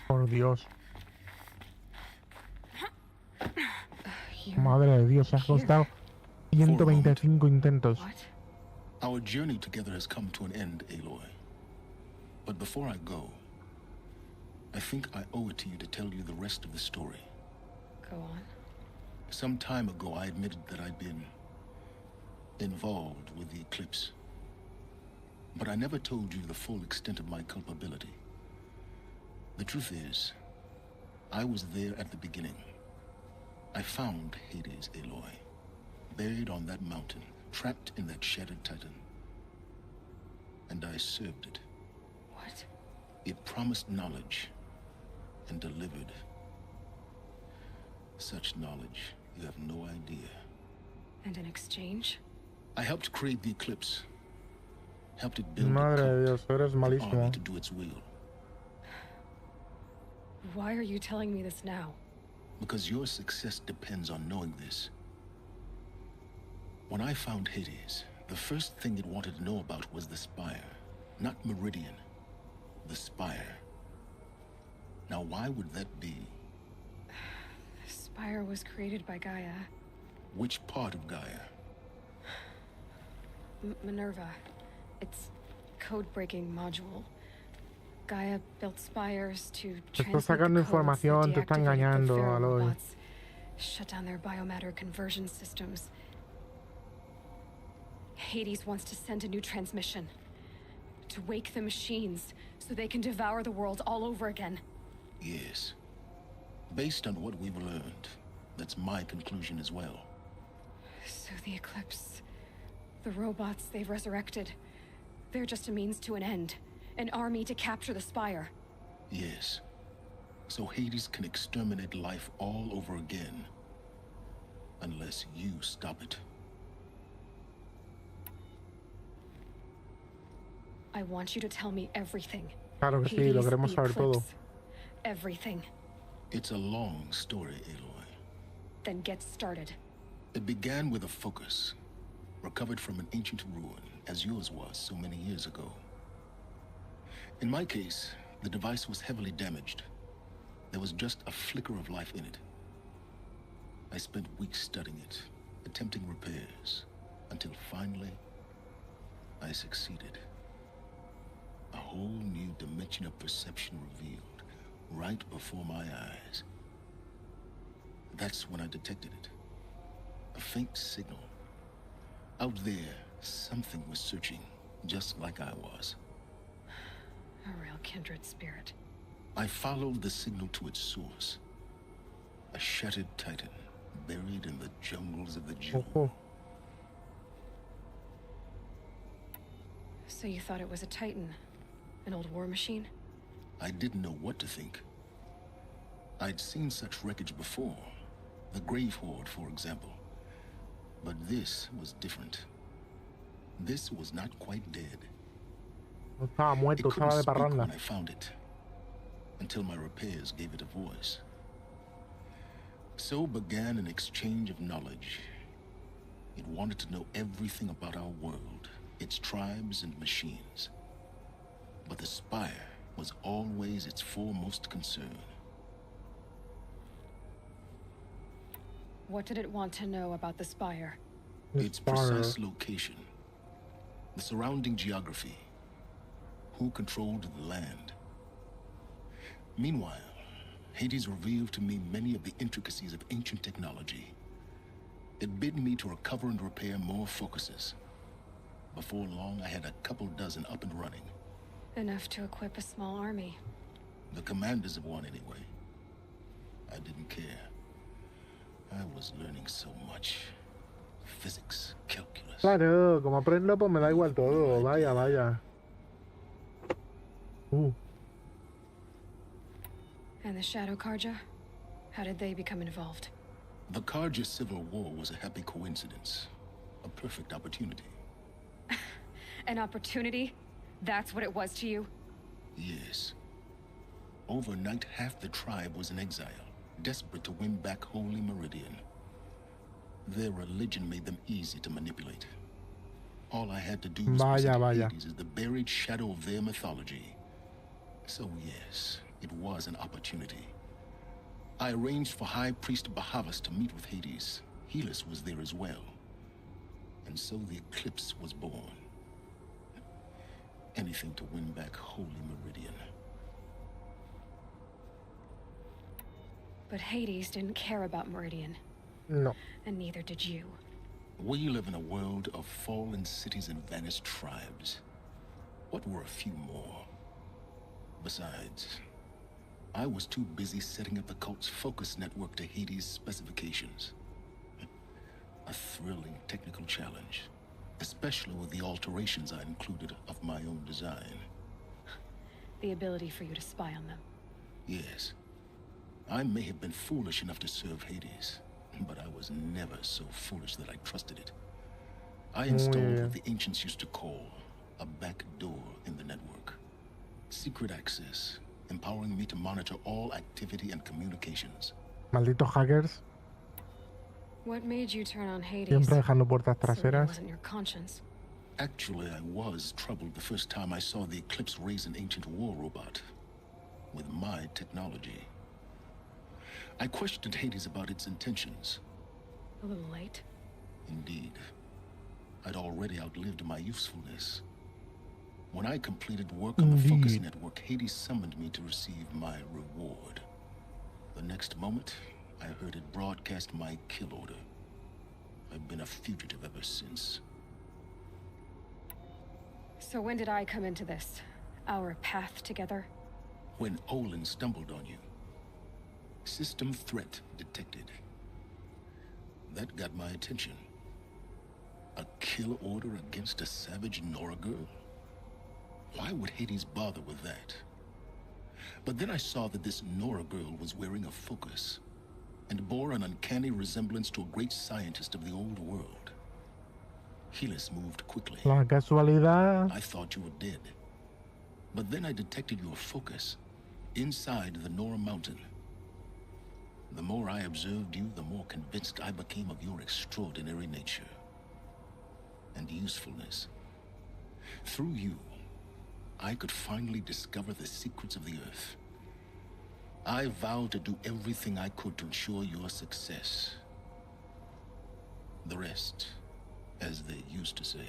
Por Dios. Madre de Dios, se ha costado 125 intentos. What? Our journey together has come to an end, Aloy. But before I go, I think I owe it to you to tell you the rest of the story. Go on. Some time ago, I admitted that I'd been involved with the eclipse. But I never told you the full extent of my culpability. The truth is, I was there at the beginning. I found Hades, Aloy, buried on that mountain, trapped in that shattered titan. And I served it. What? It promised knowledge and delivered. Such knowledge, you have no idea. And in exchange? I helped create the eclipse. Helped it build Madre de a Dios, eres cult, an army malísimo. to do its will. Why are you telling me this now? Because your success depends on knowing this. When I found Hades, the first thing it wanted to know about was the Spire. Not Meridian. The Spire. Now why would that be? The Spire was created by Gaia. Which part of Gaia? Minerva. It's code-breaking module. Gaia built spires to Te está translate sacando the codes that información, te está deactivated the engañando, Pharaoh Aloy. robots, shut down their biomatter conversion systems. Hades wants to send a new transmission to wake the machines so they can devour the world all over again. Yes. Based on what we've learned, that's my conclusion as well. So the Eclipse, the robots they've resurrected, they're just a means to an end. An army to capture the Spire. Yes. So Hades can exterminate life all over again. Unless you stop it. I want you to tell me everything. Claro que sí, lo Hades, queremos the saber todo. Eclipse, everything. It's a long story, Aloy. Then get started. It began with a focus, recovered from an ancient ruin, as yours was so many years ago. In my case, the device was heavily damaged. There was just a flicker of life in it. I spent weeks studying it, attempting repairs, until finally, I succeeded. A whole new dimension of perception revealed, right before my eyes. That's when I detected it. A faint signal. Out there, something was searching, just like I was. A real kindred spirit. I followed the signal to its source. A shattered titan, buried in the jungles of the jungle. Ojo. So you thought it was a Titan? An old war machine? I didn't know what to think. I'd seen such wreckage before. The Grave Horde, for example. But this was different. This was not quite dead. No estaba It muerto, couldn't estaba de speak parranda. when I found it, until my repairs gave it a voice. So began an exchange of knowledge. It wanted to know everything about our world, its tribes and machines. But the Spire was always its foremost concern. What did it want to know about the Spire? Its precise location, the surrounding geography, who controlled the land. Meanwhile, Hades revealed to me many of the intricacies of ancient technology. It bid me to recover and repair more focuses. Before long, I had a couple dozen up and running. Enough to equip a small army. The commanders of one, anyway. I didn't care. I was learning so much. Physics, calculus. Claro, como aprendo, pues me da igual todo. Vaya, vaya. And the Shadow Karja? How did they become involved? The Karja Civil War was a happy coincidence. A perfect opportunity. An opportunity? That's what it was to you? Yes. Overnight, half the tribe was in exile, desperate to win back Holy Meridian. Their religion made them easy to manipulate. All I had to do was present Hades as the buried shadow of their mythology. So yes, it was an opportunity. I arranged for High Priest Bahavas to meet with Hades. Helis was there as well. And so the eclipse was born. Anything to win back Holy Meridian. But Hades didn't care about Meridian, No. and neither did you. We live in a world of fallen cities and vanished tribes. What were a few more? Besides, I was too busy setting up the cult's focus network to Hades' specifications. A thrilling technical challenge, especially with the alterations I included of my own design. The ability for you to spy on them. Yes, I may have been foolish enough to serve Hades, but I was never so foolish that I trusted it. I installed what the ancients used to call a back door in the network. Secret access, empowering me to monitor all activity and communications. Malditos hackers. What made you turn on Hades? Siempre dejando puertas Certainly traseras. wasn't your conscience. Actually, I was troubled the first time I saw the Eclipse raise an ancient war robot with my technology. I questioned Hades about its intentions. A little late. Indeed. I'd already outlived my usefulness. When I completed work on the Focus Network, Hades summoned me to receive my reward. The next moment, I heard it broadcast my kill order. I've been a fugitive ever since. So when did I come into this? Our path together? When Olin stumbled on you. System threat detected. That got my attention. A kill order against a savage Nora girl? Why would Hades bother with that? But then I saw that this Nora girl was wearing a focus and bore an uncanny resemblance to a great scientist of the old world. Helis moved quickly. La casualidad. I thought you were dead. But then I detected your focus inside the Nora mountain. The more I observed you, the more convinced I became of your extraordinary nature and usefulness. Through you, I could finally discover the secrets of the Earth. I vowed to do everything I could to ensure your success. The rest, as they used to say,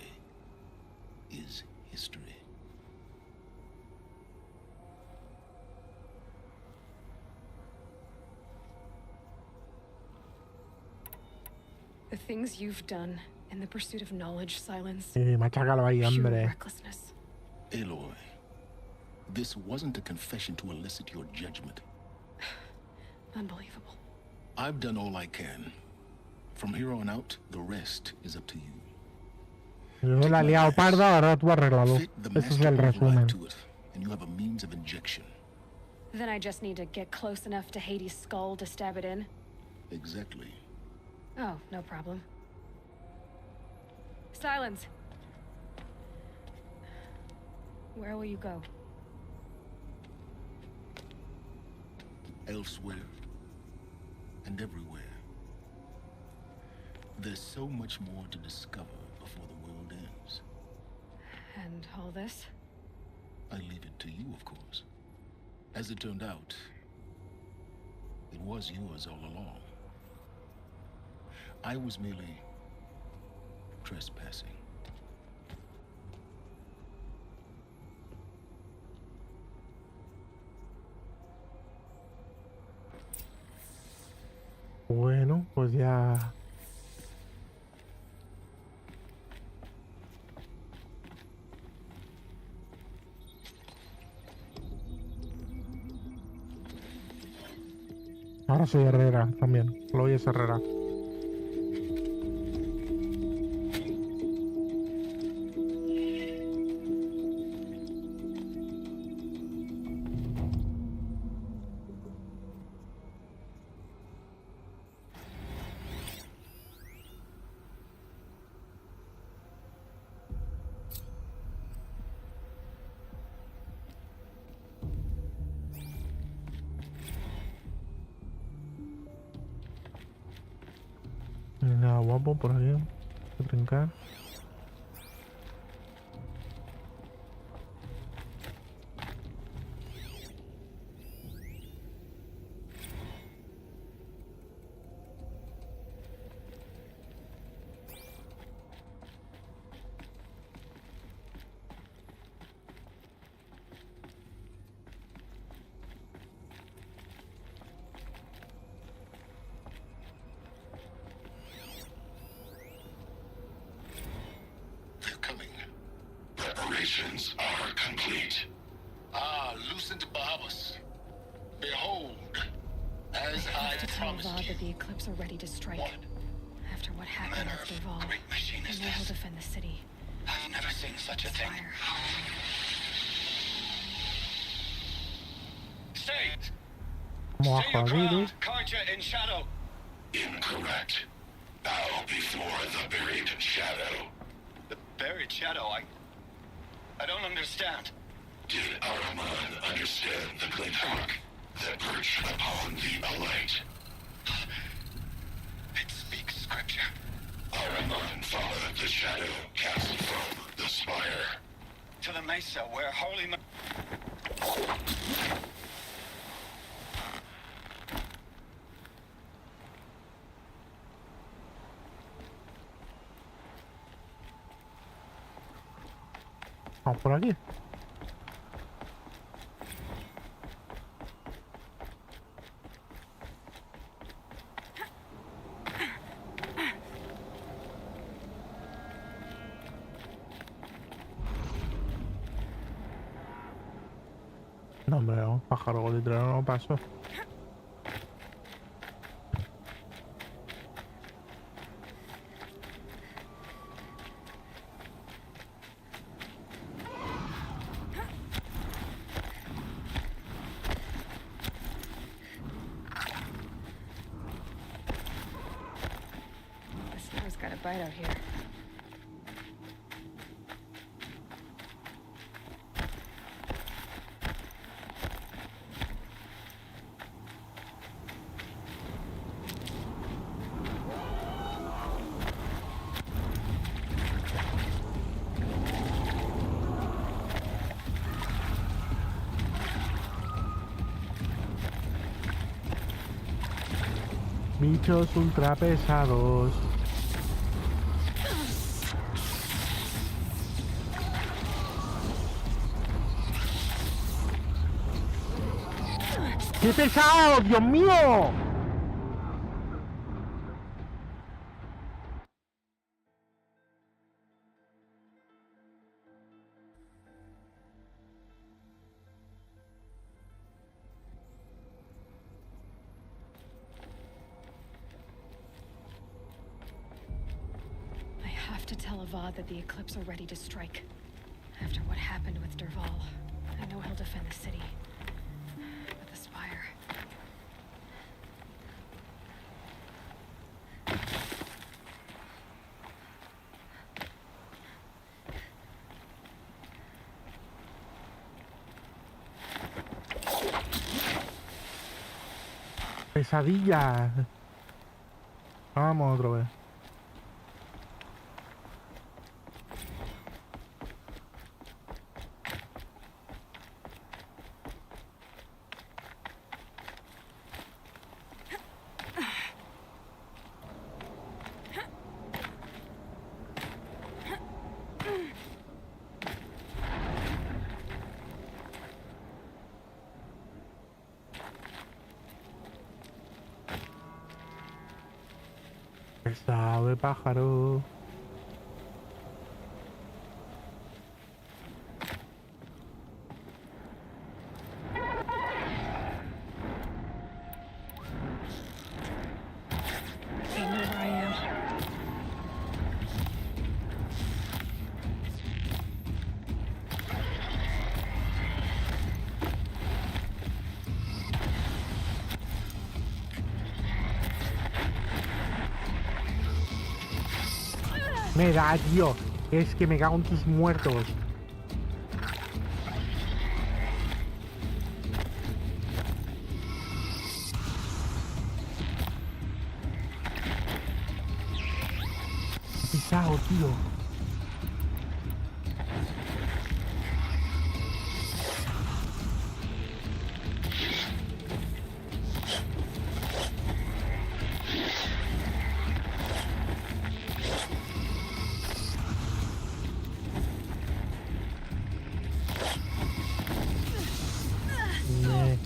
is history. The things you've done in the pursuit of knowledge, Silence. Sí, machácalo ahí, Pure hombre. recklessness. Aloy, this wasn't a confession to elicit your judgment. Unbelievable. I've done all I can. From here on out, the rest is up to you. Yo la he liado parda, ahora tú arréglalo. Fit the Ese es master el override resumen. to it, and you have a means of injection. Then I just need to get close enough to Hades' skull to stab it in? Exactly. Oh, no problem. Silence. Where will you go? Elsewhere and everywhere. There's so much more to discover before the world ends. And all this? I leave it to you, of course. As it turned out, it was yours all along. I was merely trespassing. Bueno, pues ya. Ahora soy Herrera también. Lo es Herrera. No hay nada guapo por aquí. Que trincar. preparations are complete. Ah, loosen the Bahamas. Behold, as I I have to tell promised Vod you. that the eclipse are ready to strike. What? After what happened Manner with of Derval, great machine I is know he'll this? defend the city. I've never seen such a thing. Fire. Stay! Vamos Stay a your joder, ground, Carja in shadow. Incorrect. Bow before the buried shadow. The buried shadow, I don't understand. Did Araman understand the glint hawk that perched upon the alight? It speaks scripture. Araman followed the shadow cast from the spire. To the mesa where holy vamos por aquí. No, hombre, un pájaro golondrino no paso. The star's got a bite out here. Bichos ultra pesados. ¡Qué pesado! ¡Dios mío! I have to tell Avad that the eclipse are ready to strike. After what happened with Derval, I know he'll defend the city. But the spire... Pesadilla. Vamos otra vez. Pesado de pájaro. They know where I am. Me da, tío. Es que me cago en tus muertos. Pisado, tío. Me-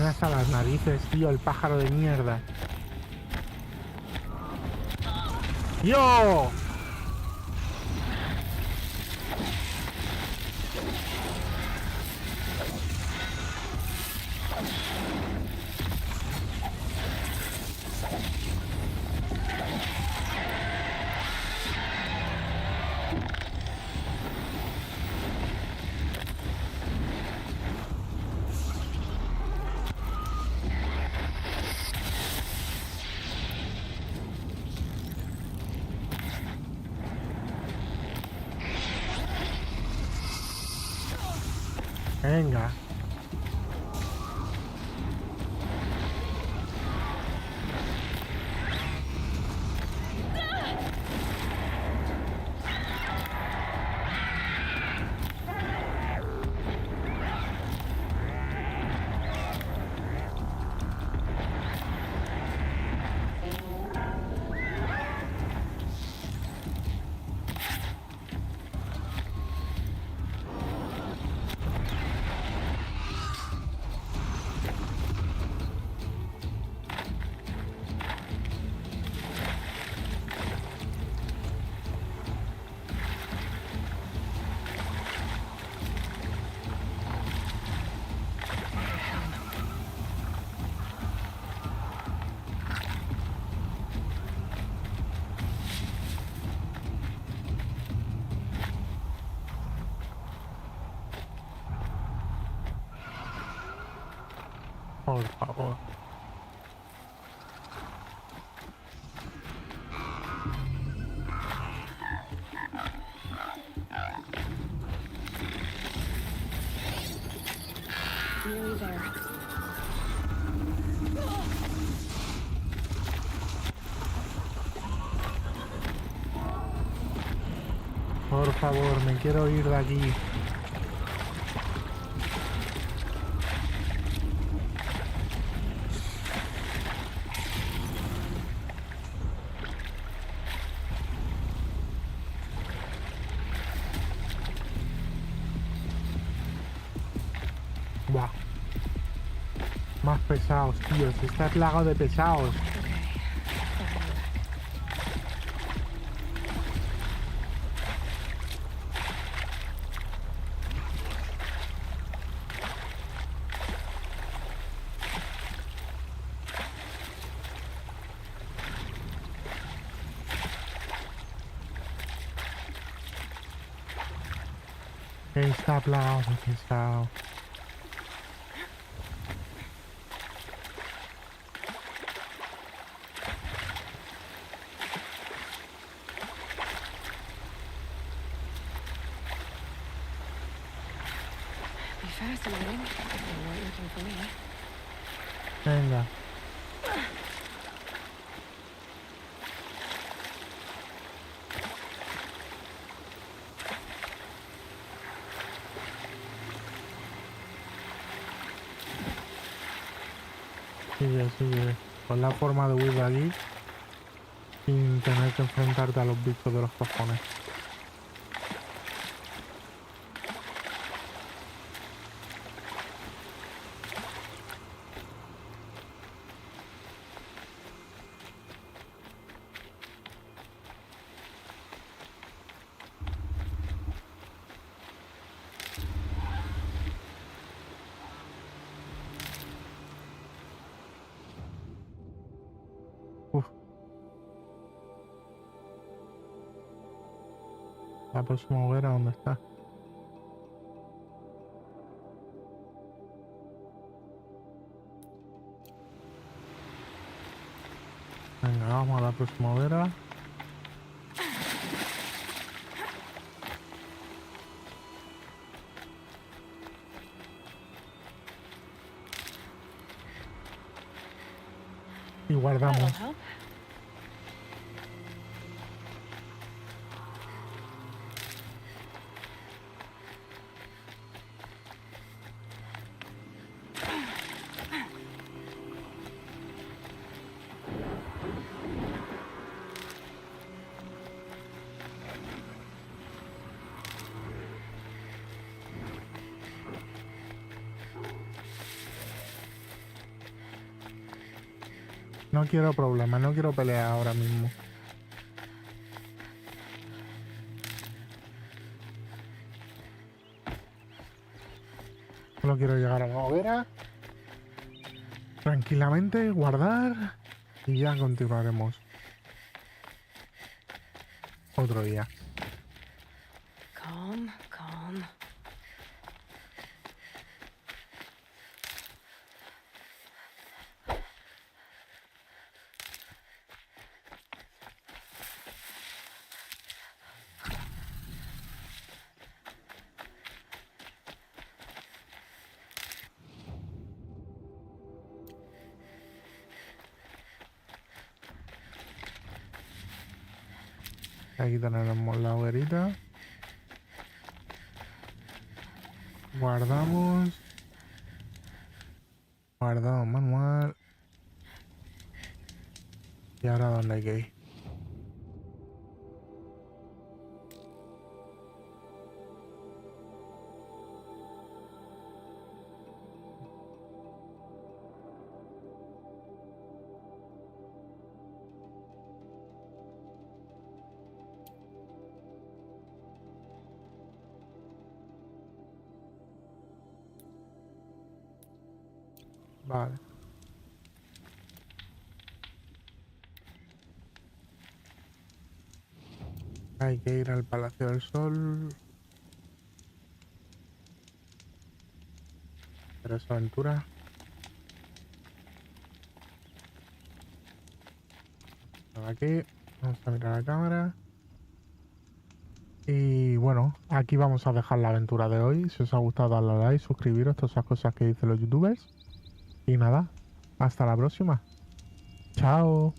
tiene hasta las narices, tío, el pájaro de mierda. ¡Yo! Venga. Por favor. Nearly there. Por favor, me quiero ir de aquí. Buah. Más pesados, tío. Se está plagado de pesados. Está plagado de pesados. Be fascinating if they weren't looking for me. Venga. Sigue. Con la forma de huir de allí sin tener que enfrentarte a los bichos de los cojones. La próxima hoguera, ¿dónde está? Venga, vamos a la próxima hoguera. Y guardamos. No quiero problemas, no quiero pelear ahora mismo. Solo quiero llegar a la hoguera. Tranquilamente, guardar. Y ya continuaremos. Otro día. Calm, calm. Aquí tenemos la hoguerita. Guardamos. Guardado manual. Y ahora dónde hay que ir. Vale. Hay que ir al Palacio del Sol. Pero esa aventura. Aquí. Vamos a mirar la cámara. Y bueno, aquí vamos a dejar la aventura de hoy. Si os ha gustado, darle a like, suscribiros, todas esas cosas que dicen los youtubers. Y nada, hasta la próxima. Chao.